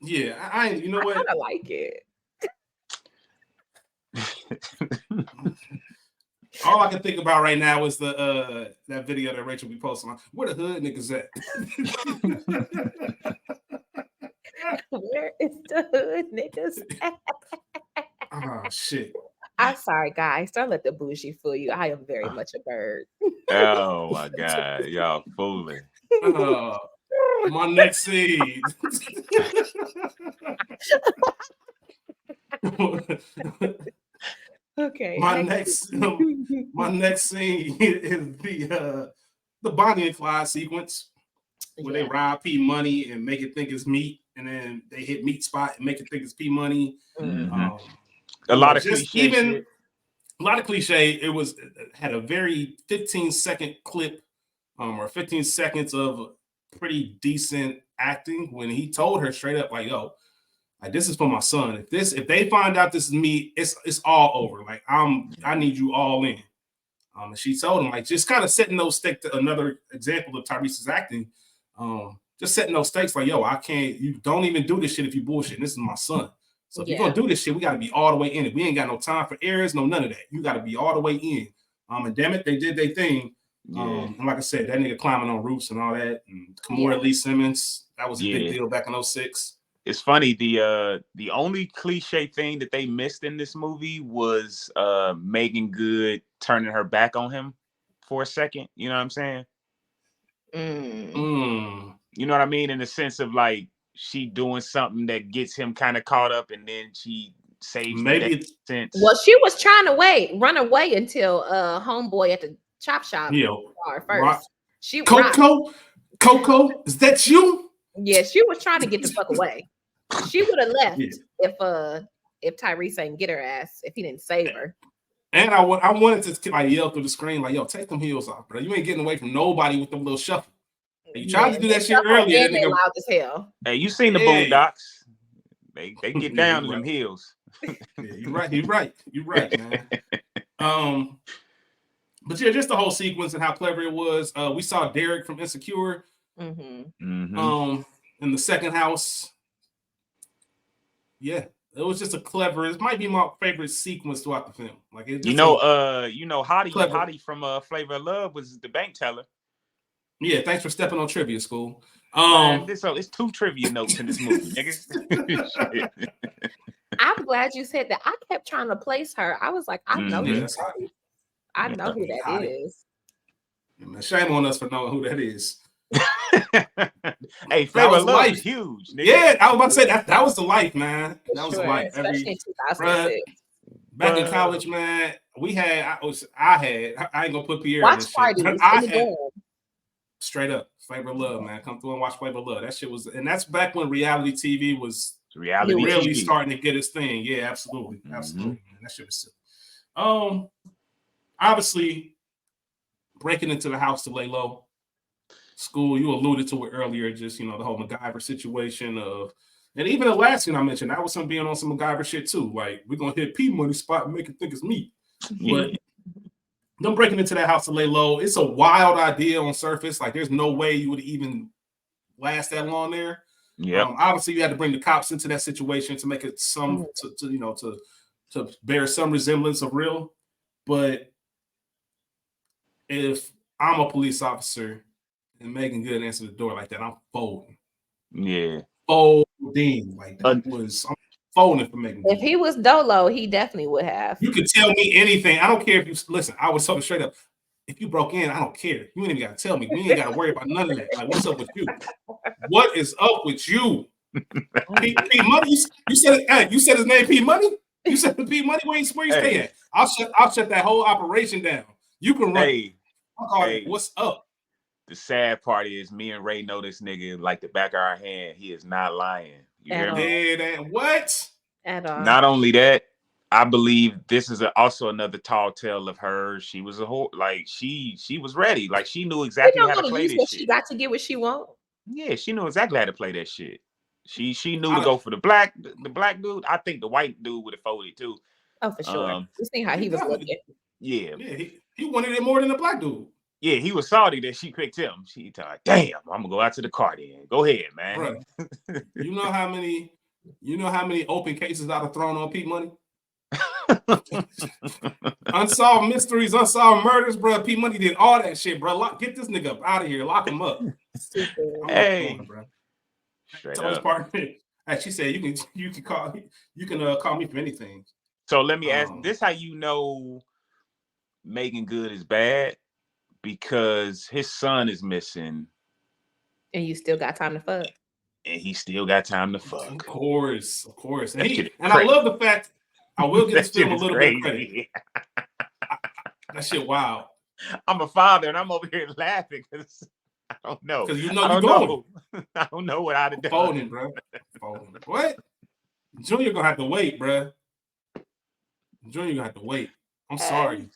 Yeah, I you know what? I like it. All I can think about right now is the that video that Rachel be posting. Where the hood niggas at? Where is the hood niggas at? Oh shit. I'm sorry, guys. Don't let the bougie fool you. I am very much a bird. Oh my God, y'all fooling. My next scene. Okay. My next scene is the Bonnie and Clyde sequence where they rob P Money and make it think it's meat, and then they hit meat spot and make it think it's P Money. A lot of cliche. A lot of cliche. It had a very 15-second clip, or 15 seconds of pretty decent acting when he told her straight up, like, yo, like, this is for my son. If they find out this is me, it's all over. Like, I need you all in. And she told him, like, just kind of setting those stakes. To another example of Tyrese's acting, just setting those stakes. Like, yo, I can't. You don't even do this shit if you bullshit. This is my son. So if you're gonna do this shit, we got to be all the way in it. We ain't got no time for errors, no none of that. You got to be all the way in. And damn it, they did their thing. And like I said, that nigga climbing on roofs and all that. And Kimora Lee Simmons, That was a big deal back in 06. It's funny. The only cliche thing that they missed in this movie was Megan Good turning her back on him for a second. You know what I'm saying? You know what I mean? In the sense of like she doing something that gets him kind of caught up, and then she saves the day. Well, she was trying to run away until homeboy at the chop shop first. Coco, is that you? Yeah, she was trying to get the fuck away. She would have left if Tyrese ain't get her ass, if he didn't save her. And I wanted to like yell through the screen like, "Yo, take them heels off, bro! You ain't getting away from nobody with them little shuffle." You tried to do that shit earlier. They loud as hell. Hey, you seen the Boondocks? They get down to them heels. You're right, man. But yeah, just the whole sequence and how clever it was. We saw Derek from Insecure. In the second house. Yeah, it was just a clever. It might be my favorite sequence throughout the film. Like Hottie from Flavor of Love was the bank teller. Yeah, thanks for stepping on trivia school. Man, it's 2 trivia notes in this movie, nigga. I'm glad you said that. I kept trying to place her. I was like, I know who that is. Yeah, man, shame on us for knowing who that is. Hey, Flavor of Love is huge, nigga. Yeah, I was about to say that was the life, man. That was the life. Especially in 2006. Back in college, man, I ain't gonna put Pierre watch in this shit. Straight up, Flavor of Love, man. Come through and watch Flavor of Love. That shit was, and that's back when reality TV was really starting to get its thing. Yeah, absolutely. Absolutely, man. That shit was silly. Obviously, breaking into the house to lay low. School, you alluded to it earlier, just, the whole MacGyver situation and even the last thing I mentioned, that was some being on some MacGyver shit too. Like, we're going to hit P Money spot and make it think it's me. But them breaking into that house to lay low, it's a wild idea on surface. Like, there's no way you would even last that long there. Yeah. Obviously, you had to bring the cops into that situation to make it to bear some resemblance of real. But if I'm a police officer and Megan Good answered the door like that, I'm folding. Yeah. Folding. Like, I'm folding for Megan Good. If he was Dolo, he definitely would have. You could tell me anything. I don't care if you listen. I was talking straight up. If you broke in, I don't care. You ain't even got to tell me. We ain't got to worry about none of that. Like, what's up with you? What is up with you? P Money? You said it. Hey, you said his name P Money? You said P Money? Where you stay at? I'll shut that whole operation down. You can run. What's up? The sad part is me and Ray know this nigga like the back of our hand. He is not lying. You hear me? What? At all. Not only that, I believe this is also another tall tale of her. She was a whole, like she was ready. Like, she knew exactly how to play this shit. She got to get what she want. Yeah, she knew exactly how to play that shit. She knew to go for the black dude. I think the white dude would have folded too. Oh, for sure. You see how he was looking. Yeah. He wanted it more than the black dude. Yeah, he was salty that she picked him. She thought, damn, I'm gonna go out to the car then. Go ahead, man. Bro, you know how many open cases I'd have thrown on P Money? Unsolved mysteries, unsolved murders, bro. P Money did all that shit, bro. Get this nigga up out of here. Lock him up. Hey, bro. Straight up. She said you can call me for anything. So let me ask, this how you know Megan Good is bad? Because his son is missing. And you still got time to fuck. And he still got time to fuck. Of course. And I love the fact, I will give this film a little bit of credit. That shit wild. I'm a father and I'm over here laughing because I don't know. Because you know you're going. I don't know what I'd have done. Folding, bro. Folding. What? Junior gonna have to wait, bro. Junior gonna have to wait. I'm sorry.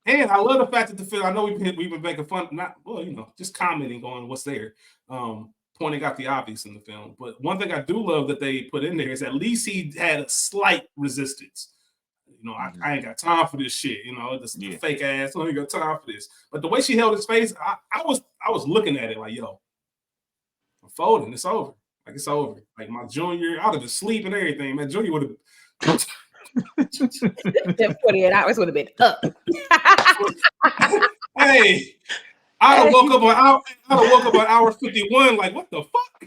And I love the fact that the film, I know we've been making fun, just commenting on what's there, pointing out the obvious in the film. But one thing I do love that they put in there is at least he had a slight resistance. I ain't got time for this shit. The fake ass. I ain't got time for this. But the way she held his face, I was looking at it like, yo, I'm folding. It's over. Like, it's over. Like, my junior, I would have been asleep and everything. Man, junior would have. Them 48 hours would have been up. Hey, I'd have woke up on hour 51. Like, what the fuck?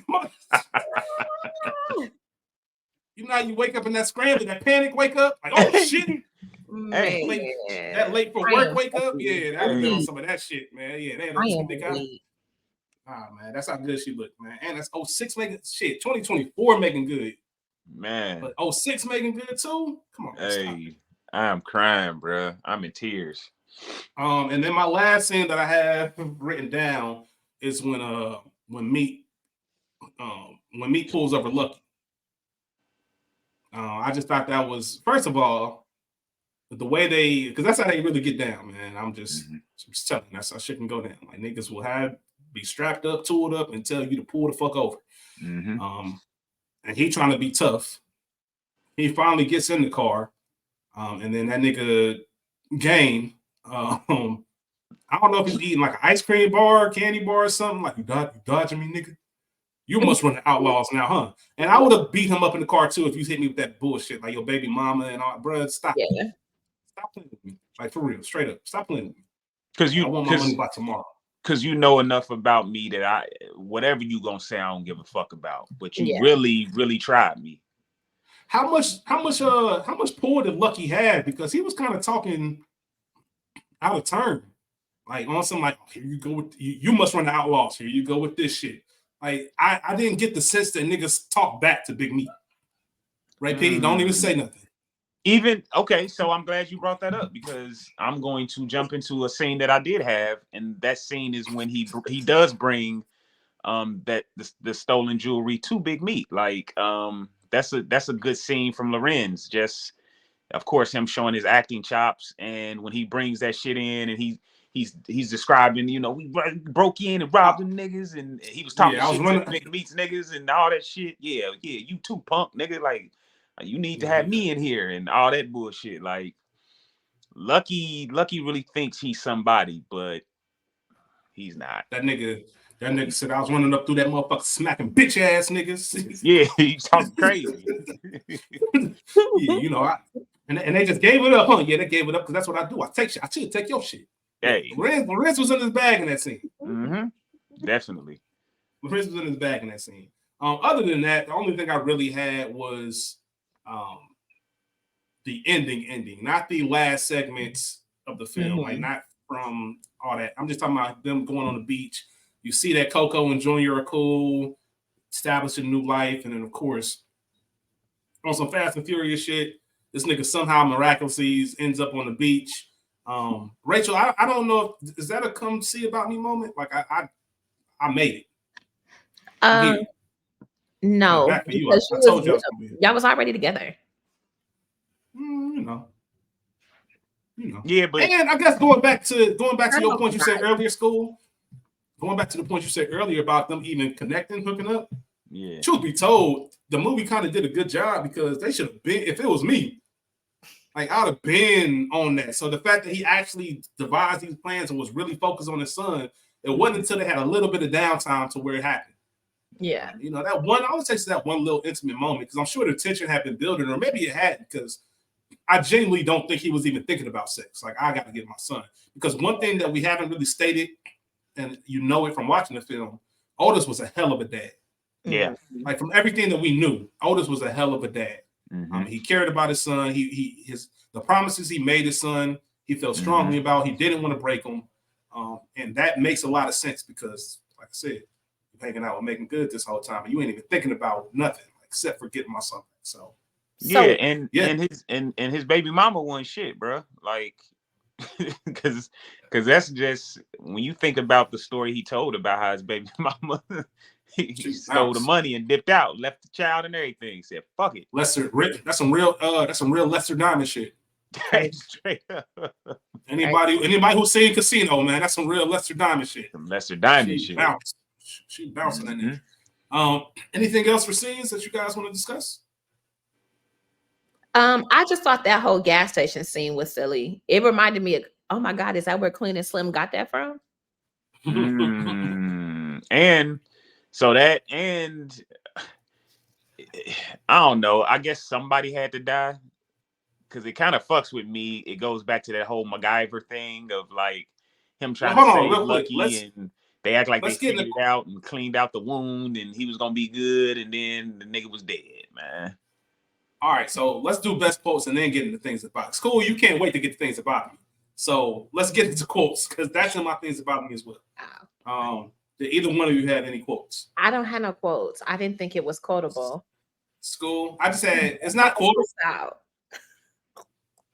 You know how you wake up in that scramble, that panic wake up? Like, oh shit. Man. That late for work wake up? Yeah, that would been on some of that shit, man. Yeah, they man, that's how good she looked, man. And that's 06 making shit. 2024 making good. Man. But 06 making good too? Come on. Hey, I'm crying, bro. I'm in tears. And then my last scene that I have written down is when Meat pulls over Lucky. I just thought that was, first of all, the way because that's how they really get down, man. I'm just telling you, that's how shit can go down. Like niggas will be strapped up, tooled up, and tell you to pull the fuck over. And he trying to be tough. He finally gets in the car, and then that nigga Game, I don't know if he's eating like an ice cream bar, candy bar, or something. Like you dodging me, nigga. You must run the Outlaws now, huh? And I would have beat him up in the car too if you hit me with that bullshit, like your baby mama and all. Bro, stop. Yeah. Stop playing with me, like for real, straight up. Stop playing with me. Because I want my money by tomorrow. Because you know enough about me that whatever you gonna say, I don't give a fuck about. But you really, really tried me. How much pull did Lucky have? Because he was kind of talking out of turn, like on some like, here you go with you must run the Outlaws. Here you go with this shit. Like I didn't get the sense that niggas talk back to Big Meat. Right, Petey? Don't even say nothing. Okay, so I'm glad you brought that up because I'm going to jump into a scene that I did have, and that scene is when he does bring the stolen jewelry to Big Meat. Like that's a good scene from Lorenz. Just of course him showing his acting chops, and when he brings that shit in and he's describing, you know, we broke in and robbed them niggas, and he was talking shit to Big Meat's niggas and all that shit. Yeah, you too, punk nigga. Like you need to have me in here and all that bullshit. Like Lucky really thinks he's somebody, but he's not. That nigga said I was running up through that motherfucker smacking bitch ass niggas. Yeah, he's talking crazy. Yeah, you know, and they just gave it up, huh? Yeah, they gave it up because that's what I do. I take shit. I should take your shit. Hey, Lorenz was in his bag in that scene. Definitely. Lorenz was in his bag in that scene. Other than that, the only thing I really had was the ending, not the last segments of the film, like not from all that. I'm just talking about them going on the beach. You see that Coco and Junior are cool, establishing a new life, and then of course, on some Fast and Furious shit, this nigga somehow miraculously ends up on the beach. Rachel, I don't know if is that a come see about me moment? Like I made it. No, back for you. I told you y'all was already together. You know. Yeah, but and I guess going back to your point you said earlier, school. Going back to the point you said earlier about them even connecting, hooking up. Yeah. Truth be told, the movie kind of did a good job because they should have been. If it was me, like I'd have been on that. So the fact that he actually devised these plans and was really focused on his son, it wasn't until they had a little bit of downtime to where it happened. Yeah. You know, that one, I always say that one little intimate moment because I'm sure the tension had been building, or maybe it had because I genuinely don't think he was even thinking about sex. Like, I got to get my son. Because one thing that we haven't really stated, and you know it from watching the film, Otis was a hell of a dad. Yeah. Like, from everything that we knew, Otis was a hell of a dad. He cared about his son. The promises he made his son, he felt strongly about. He didn't want to break them. And that makes a lot of sense because, like I said, you're hanging out with Making Good this whole time, and you ain't even thinking about nothing except for getting my son. So and his baby mama wasn't shit, bro. Like, because that's just when you think about the story he told about how his baby mama he stole the money and dipped out, left the child and everything. Said fuck it. Lester, that's some real Lester Diamond shit. Straight up. Anybody who's seen Casino, man, that's some real Lester Diamond shit. Some Lester Diamond shit. She bouncing in there. Anything else for scenes that you guys want to discuss? I just thought that whole gas station scene was silly. It reminded me of, oh my God, is that where Clean and Slim got that from? And so that, and I don't know, I guess somebody had to die because it kind of fucks with me. It goes back to that whole MacGyver thing of like, him trying to save Lucky, and they act like they figured it out and cleaned out the wound, and he was gonna be good, and then the nigga was dead, man. All right, so let's do best quotes and then get into things about school. You can't wait to get to things about me. So let's get into quotes because that's in my things about me as well. Did either one of you have any quotes? I don't have no quotes. I didn't think it was quotable. School. I just said it's not quotable.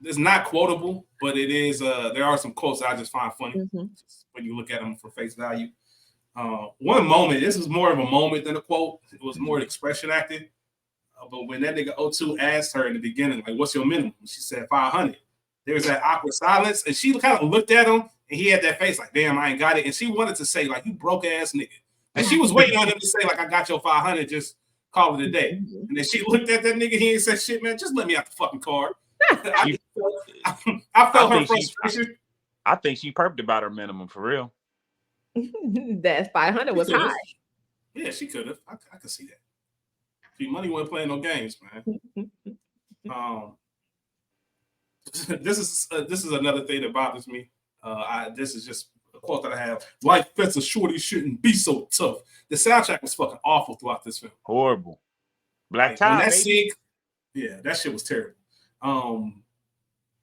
It's not quotable, but it is. There are some quotes that I just find funny when you look at them for face value. One moment. This was more of a moment than a quote. It was more expression acted. But when that nigga O2 asked her in the beginning, like, "What's your minimum?" She said 500. There was that awkward silence, and she kind of looked at him, and he had that face like, "Damn, I ain't got it." And she wanted to say like, "You broke ass nigga," and she was waiting on him to say like, "I got your 500. Just call it a day." And then she looked at that nigga. He ain't said shit, man. Just let me out the fucking car. I felt her frustration. I think she perped about her minimum for real. That 500 was high. Yeah, she could have. I could see that. See, money wasn't playing no games, man. This is another thing that bothers me. This is just a quote that I have. Life that's a shorty shouldn't be so tough. The soundtrack was fucking awful throughout this film. Horrible. Black tie, that scene, yeah, that shit was terrible.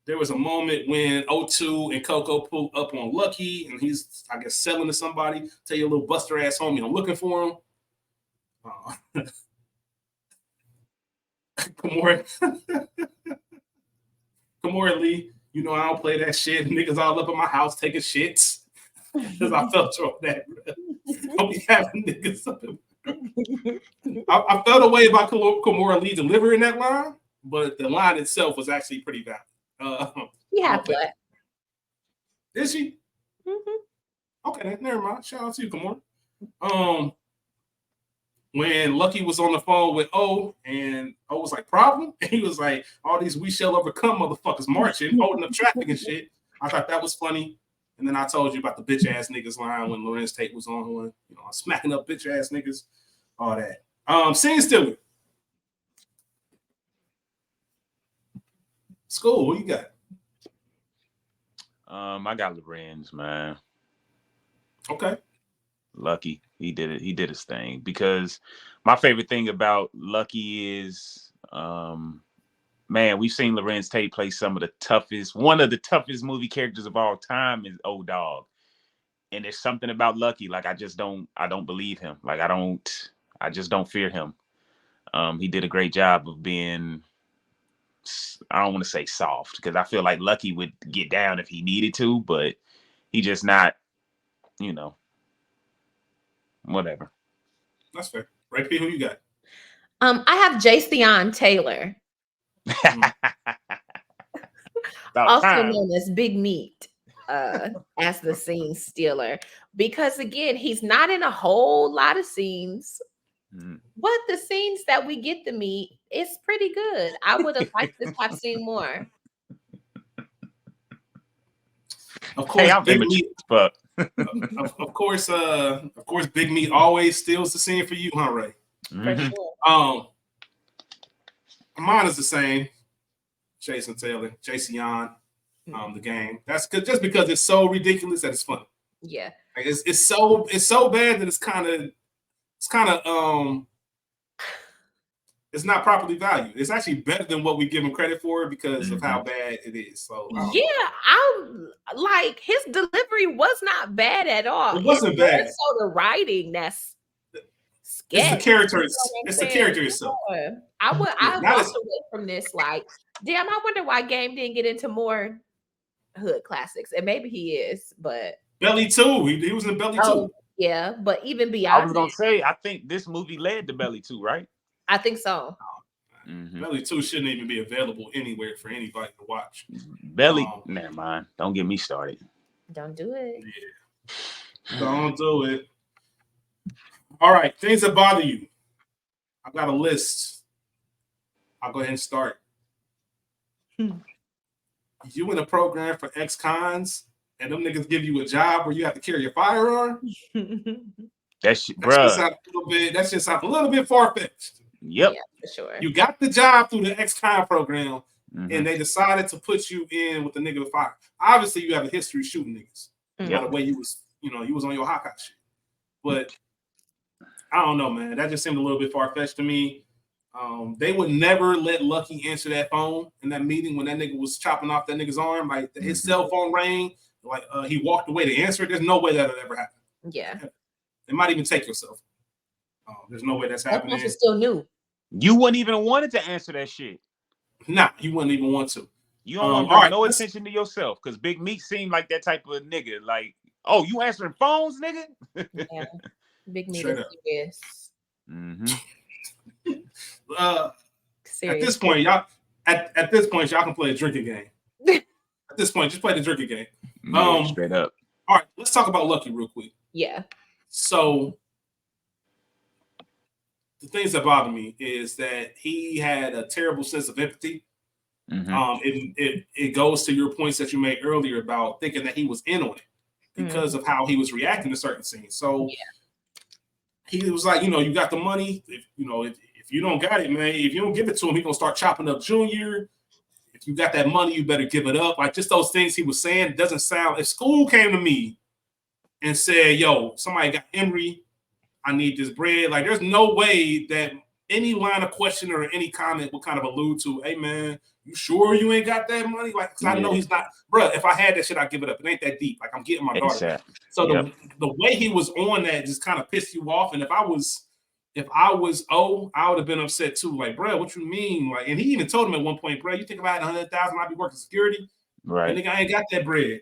There was a moment when O2 and Coco pulled up on Lucky, and he's, I guess, selling to somebody. Tell your little buster ass homie, I'm looking for him. Kamora Lee, you know I don't play that shit. Niggas all up in my house taking shits because I felt on that. Don't be having niggas up in I felt a way about Kamora Lee delivering that line, but the line itself was actually pretty valid. Yeah, but is she? Okay, never mind. Shout out to you, Kamora. When Lucky was on the phone with O, and O was like, "Problem?" And he was like, "All these we shall overcome motherfuckers marching, holding up traffic and shit." I thought that was funny. And then I told you about the bitch ass niggas line when Lorenz Tate was on one. You know, I'm smacking up bitch ass niggas, all that. Scene stealer. School, what you got? I got Lorenz, man. Okay. Lucky. He did it. He did his thing. Because my favorite thing about Lucky is, man, we've seen Lorenz Tate play one of the toughest movie characters of all time is Old Dog. And there's something about Lucky, like I don't believe him. Like I just don't fear him. He did a great job of being, I don't want to say soft, because I feel like Lucky would get down if he needed to, but he just not, whatever. That's fair. Right, P, who you got? I have Jason Taylor. Also known as Big Meat, as the scene stealer. Because again, he's not in a whole lot of scenes. But the scenes that we get to meet, it's pretty good. I would have liked to have seen more. Of course, hey, Big Meat. Of course, Big Meat always steals the scene for you, huh, Ray? For sure. Mine is the same. Jason Taylor, Jason, the game. That's good, just because it's so ridiculous that it's funny. Yeah, like it's so bad that it's kind of it's not properly valued. It's actually better than what we give him credit for because of how bad it is. So I like his delivery was not bad at all. It wasn't bad. So the writing that's it's the character. It's the character itself. I walked away from this like, damn. I wonder why Game didn't get into more hood classics, and maybe he is, but Belly 2. He was in Belly 2. Yeah, but even beyond, I was gonna say, I think this movie led to Belly 2, right? I think so. Belly 2 shouldn't even be available anywhere for anybody to watch. Belly, never mind. Don't get me started. Don't do it. Yeah. Don't do it. All right, things that bother you. I've got a list. I'll go ahead and start. You in a program for ex-cons, and them niggas give you a job where you have to carry a firearm? That just sounds a little bit far-fetched. Yep. Yeah, for sure. You got the job through the ex-con program, and they decided to put you in with the nigga with fire. Obviously, you have a history shooting niggas. by the way you was, you was on your Hawkeye shit. But I don't know, man. That just seemed a little bit far-fetched to me. They would never let Lucky answer that phone in that meeting when that nigga was chopping off that nigga's arm. Like his cell phone rang. Like he walked away to answer it. There's no way that would ever happen. Yeah. They might even take your cell phone. There's no way that's happening. That still new. You wouldn't even wanted to answer that shit. Nah, you wouldn't even want to. You don't want to bring no attention to yourself because Big Meat seemed like that type of nigga. Like, oh, you answering phones, nigga? Yeah. Big Meat is serious. At this point, y'all. At this point, y'all can play a drinking game. At this point, just play the drinking game. Straight up. All right, let's talk about Lucky real quick. Yeah. So the things that bother me is that he had a terrible sense of empathy. It goes to your points that you made earlier about thinking that he was in on it because of how he was reacting to certain scenes. So he was like, you got the money. If you don't got it, man, if you don't give it to him, he's gonna start chopping up Junior. If you got that money, you better give it up. Like just those things he was saying doesn't sound. If school came to me and said, yo, somebody got Emory, I need this bread. Like there's no way that any line of question or any comment would kind of allude to, hey man, you sure you ain't got that money? Like, cause I know he's not, bro. If I had that shit, I'd give it up. It ain't that deep. Like I'm getting my daughter. Exactly. So the way he was on that just kind of pissed you off. And if I was I would have been upset too. Like, bro, what you mean? Like, and he even told him at one point, bro, you think if I had 100,000, I'd be working security? Right. And nigga, I ain't got that bread.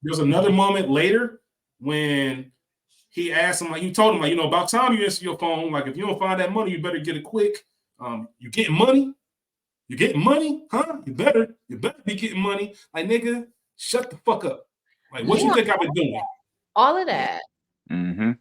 There's another moment later when he asked him, like, you told him, like, about time you answer your phone. Like, if you don't find that money, you better get it quick. You getting money? You getting money? Huh? You better be getting money. Like, nigga, shut the fuck up. Like, what you think I've been doing? All of that. And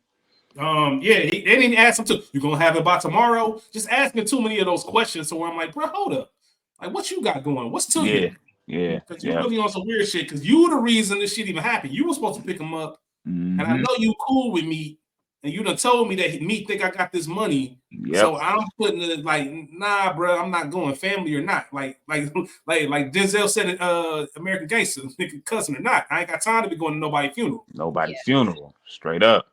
he asked him to, you gonna have it by tomorrow? Just asking too many of those questions. So I'm like, bro, hold up. Like, what you got going? What's to you? Yeah. Because you're really on some weird shit. Because you the reason this shit even happened. You were supposed to pick him up. And I know you cool with me. And you done told me that me think I got this money. So I'm putting it like, nah, bro, I'm not going family or not. Like Denzel said in American Gangster, nigga, cousin or not. I ain't got time to be going to nobody's funeral. Nobody's funeral. Straight up.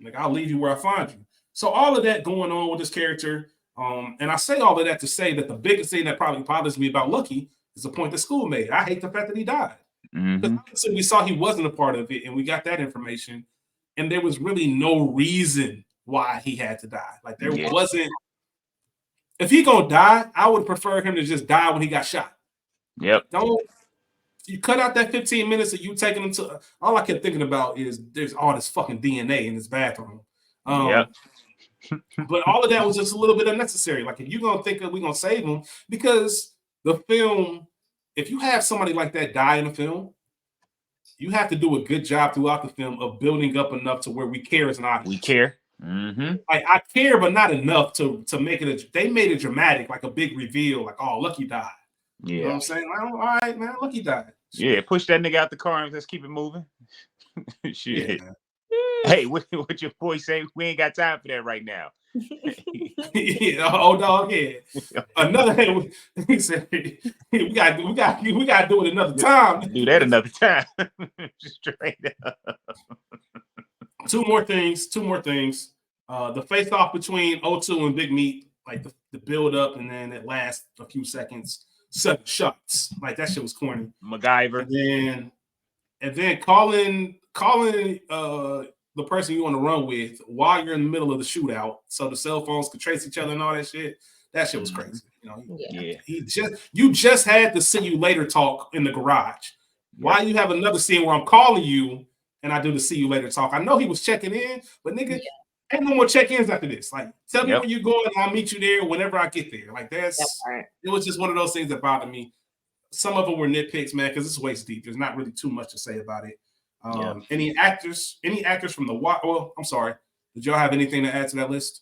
Like, I'll leave you where I find you. So all of that going on with this character. And I say all of that to say that the biggest thing that probably bothers me about Lucky is the point that school made. I hate the fact that he died. Because we saw he wasn't a part of it, and we got that information. And there was really no reason why he had to die. Like, there wasn't. If he gonna die, I would prefer him to just die when he got shot. Don't you cut out that 15 minutes of you taking him to. All I kept thinking about is there's all this fucking DNA in his bathroom. But all of that was just a little bit unnecessary. Like, if you're gonna think that we're gonna save him, because the film, if you have somebody like that die in a film, you have to do a good job throughout the film of building up enough to where we care as an audience. We care. Like, I care, but not enough to make it. They made it dramatic, like a big reveal, like, oh, Lucky died. You know what I'm saying? Like, all right, man, Lucky died. Yeah, push that nigga out the car and let's keep it moving. Shit. Yeah. Hey, what your boy say? We ain't got time for that right now. Dog. Another. He said, we got to do it another time. Do that another time. Straight up. Two more things. The face off between O2 and Big Meat, like the build up, and then it lasts a few seconds. 7 shots. Like, that shit was corny. MacGyver. And then calling the person you want to run with while you're in the middle of the shootout, so the cell phones could trace each other and all that shit. That shit was crazy. You just had the see you later talk in the garage. Why you have another scene where I'm calling you and I do the see you later talk? I know he was checking in, but nigga, ain't no more check-ins after this. Like, tell me where you're going, and I'll meet you there whenever I get there. Like, it was just one of those things that bothered me. Some of them were nitpicks, man, because it's waist deep. There's not really too much to say about it. Any actors from the well, I'm sorry. Did y'all have anything to add to that list?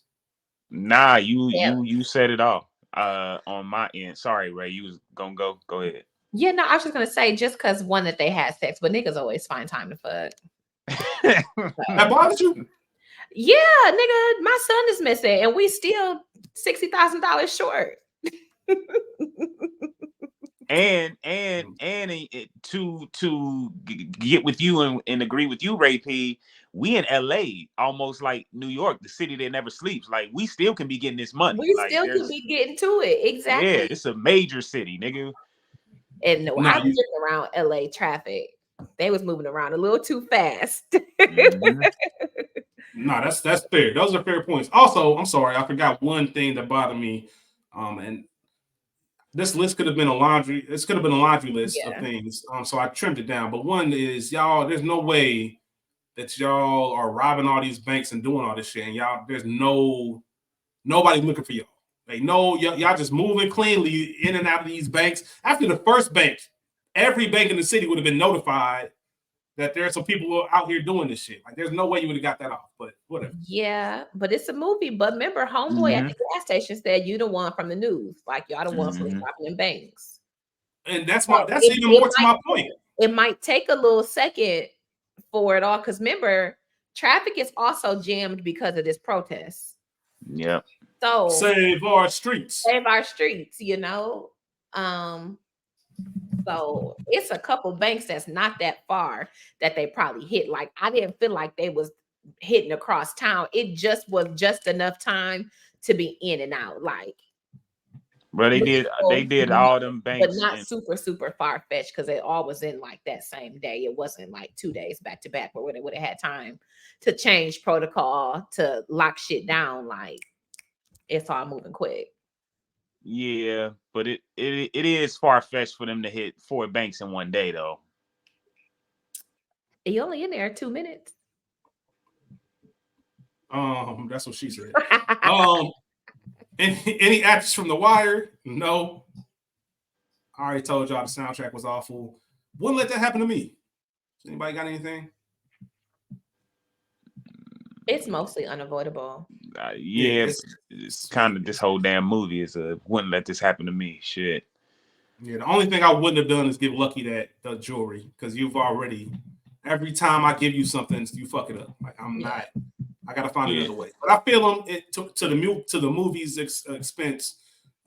Nah, you said it all. On my end. Sorry, Ray, you was gonna go. Go ahead. Yeah, no, I was just gonna say, just because one that they had sex, but niggas always find time to fuck. That bothers you? Yeah, nigga, my son is missing, and we still $60,000 short. And to get with you and agree with you, Ray P, we in LA, almost like New York, the city that never sleeps. Like, we still can be getting this money. We like, still can be getting to it. Exactly. Yeah, it's a major city, nigga. And no, I was just around LA traffic. They was moving around a little too fast. Mm-hmm. No, that's fair. Those are fair points. Also, I'm sorry, I forgot one thing that bothered me. And this list could have been a laundry. This could have been a laundry list of things. So I trimmed it down. But one is, y'all, there's no way that y'all are robbing all these banks and doing all this shit. And y'all, there's nobody looking for y'all. Like, no, y'all just moving cleanly in and out of these banks. After the first bank, every bank in the city would have been notified that there are some people out here doing this shit. Like, there's no way you would have got that off, but whatever. Yeah, but it's a movie. But remember, homeboy at the gas station said, "You the one from the news. Like, y'all the ones from robbing in banks." And that's even more to my point. It might take a little second for it all, because remember, traffic is also jammed because of this protest. Yep. So save our streets. Save our streets, you know. So it's a couple banks that's not that far that they probably hit. Like, I didn't feel like they was hitting across town. It just was just enough time to be in and out. Like, but they did all them banks, but not super far fetched, because it all was in like that same day. It wasn't like 2 days back to back where they would have had time to change protocol to lock shit down. Like, it's all moving quick. Yeah, but it is far-fetched for them to hit 4 banks in one day, though. You only in there 2 minutes. That's what she said. Any actors from The Wire? No. I already told y'all the soundtrack was awful. Wouldn't let that happen to me. Anybody got anything? It's mostly unavoidable. It's kind of, this whole damn movie is wouldn't let this happen to me. Shit. Yeah, the only thing I wouldn't have done is give Lucky the jewelry, because you've already, every time I give you something, you fuck it up. Like, I gotta find another way. But I feel them to the movie's expense,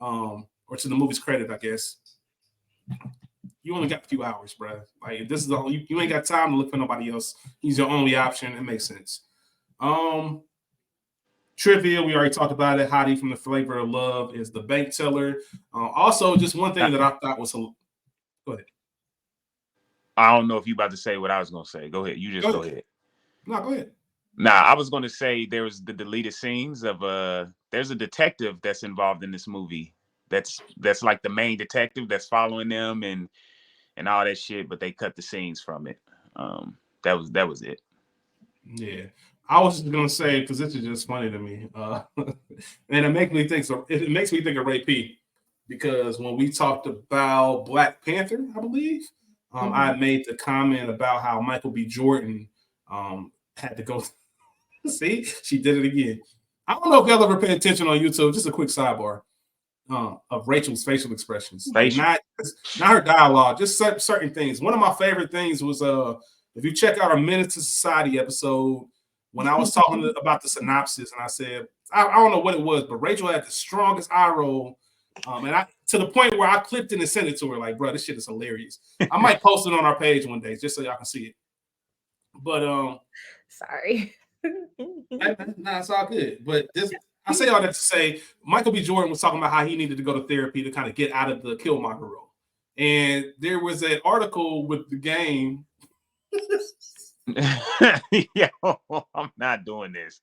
or to the movie's credit, I guess. You only got a few hours, bro. Like, this is all you ain't got time to look for nobody else. He's your only option. It makes sense. Trivia, we already talked about it. Hottie from The Flavor of Love is the bank teller. Also, just one thing that I thought was go ahead. I don't know if you about to say what I was gonna say. Go ahead. You just go ahead. No, go ahead. Nah, I was gonna say there was the deleted scenes of there's a detective that's involved in this movie. That's like the main detective that's following them and all that shit, but they cut the scenes from it. That was it. Yeah. I was just gonna say, because this is just funny to me, and it makes me think of Ray P, because when we talked about Black Panther, I believe, I made the comment about how Michael B. Jordan had to go. See, she did it again. I don't know if y'all ever pay attention on YouTube. Just a quick sidebar of Rachel's facial expressions, like not her dialogue, just certain things. One of my favorite things was if you check out our Minute to Society episode, when I was talking about the synopsis, and I said, I don't know what it was, but Rachel had the strongest eye roll. And to the point where I clipped it and sent it to her, like, bro, this shit is hilarious. I might post it on our page one day just so y'all can see it. But sorry. Nah, it's all good. But I say all that to say, Michael B. Jordan was talking about how he needed to go to therapy to kind of get out of the Killmonger role. And there was an article with the game. Yo, I'm not doing this.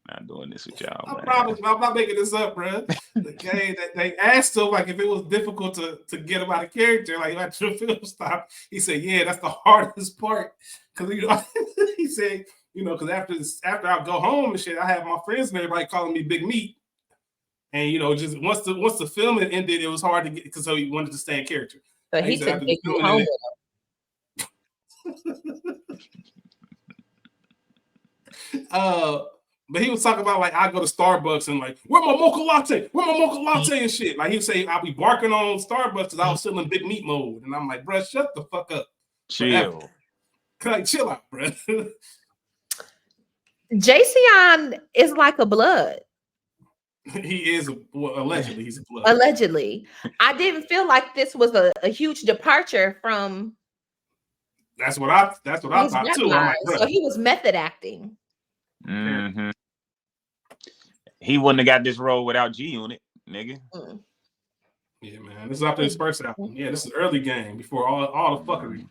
Not doing this with y'all. I'm not making this up, bro. The game that they asked him, like, if it was difficult to get him out of character, like, after the film stop, he said, "Yeah, that's the hardest part." Because he said, because after I go home and shit, I have my friends and everybody calling me Big Meat, and just once the film had ended, it was hard to get, because he wanted to stay in character. But he took Big Meat home with him. But he was talking about, like, I go to Starbucks and, like, where my mocha latte and shit. Like, he'd say I'll be barking on Starbucks because I was still in Big Meat mode, and I'm like, bro, shut the fuck up. Chill. Like, chill out, bro. Jason is like a blood. He is allegedly. He's a blood. Allegedly, I didn't feel like this was a huge departure from. That's what I thought too. I'm like, so he was method acting. Mm-hmm. He wouldn't have got this role without G-Unit, nigga. Yeah, man. This is after his first album. Yeah, this is early game before all the fuckery.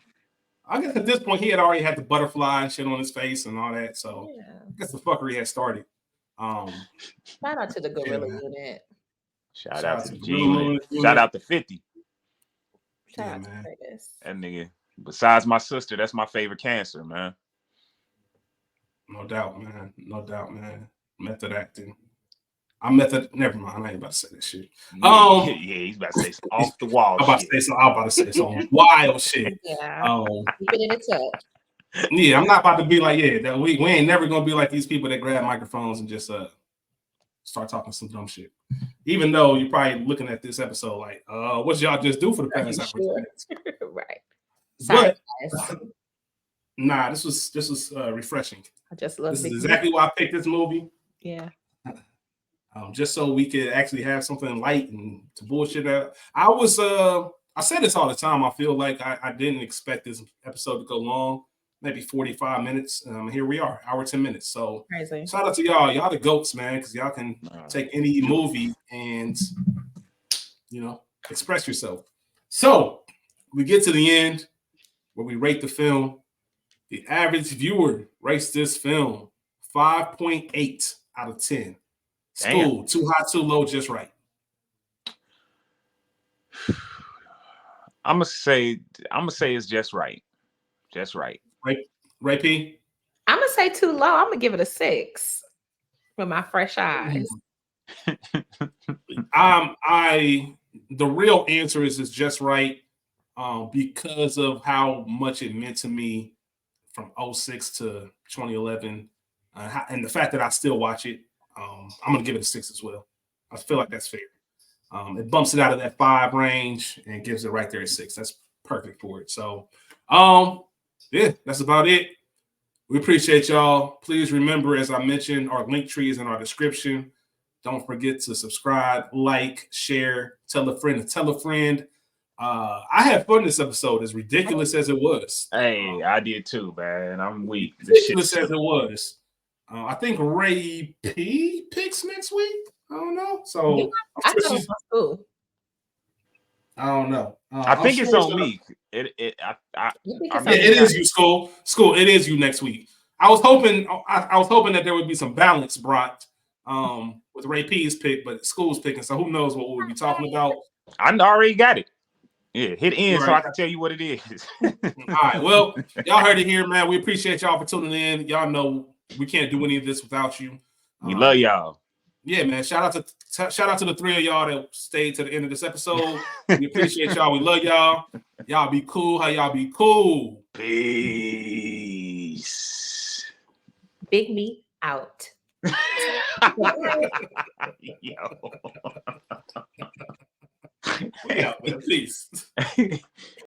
I guess at this point he had already had the butterfly and shit on his face and all that. So I guess the fuckery had started. Shout out to the Gorilla Unit. Shout out to the G-Unit. Shout out to 50. Shout out to Curtis. That nigga. Besides my sister, that's my favorite Cancer, man. No doubt, man. No doubt, man. Method acting. Never mind. I ain't about to say that shit. Yeah, he's about to say some off the wall I'm about to say some wild shit. Yeah. Keep it in the tuck. Yeah, I'm not about to be like, we ain't never gonna be like these people that grab microphones and just start talking some dumb shit. Even though you're probably looking at this episode like, what y'all just do for the past hour? Right. But nah, this was refreshing. I just love this. Is exactly why I picked this movie. Yeah. Just so we could actually have something light and to bullshit out. I say this all the time. I feel like I didn't expect this episode to go long, maybe 45 minutes. Here we are, hour 10 minutes. So crazy. Shout out to y'all the goats, man, because y'all can take any movie and express yourself. So we get to the end where we rate the film. The average viewer rates this film 5.8 out of 10. School, damn. Too high, too low, just right. I'm gonna say it's just right. Just right. Ray P? I'm gonna say too low. I'm gonna give it a 6 with my fresh eyes. The real answer is just right. Because of how much it meant to me from 06 to 2011, and the fact that I still watch it. I'm gonna give it a 6 as well. I feel like that's fair. It bumps it out of that 5 range and gives it right there at 6. That's perfect for it. So, that's about it. We appreciate y'all. Please remember, as I mentioned, our link tree is in our description. Don't forget to subscribe, like, share, tell a friend to tell a friend. I had fun this episode, as ridiculous as it was. Hey, I did too, man. I'm weak. Ridiculous as it was. I think Ray P picks next week. I don't know. So I don't know. I think it's on me. It is you, school. It is you next week. I was hoping that there would be some balance brought with Ray P's pick, but school's picking. So who knows what we'll be talking about? I already got it. Yeah, hit end so I can tell you what it is. All right. Well, y'all heard it here, man. We appreciate y'all for tuning in. Y'all know we can't do any of this without you. We love y'all. Yeah, man. Shout out to the 3 of y'all that stayed to the end of this episode. We appreciate y'all. We love y'all. Y'all be cool. How y'all be cool? Peace. Big me out. Yo. Yeah, please.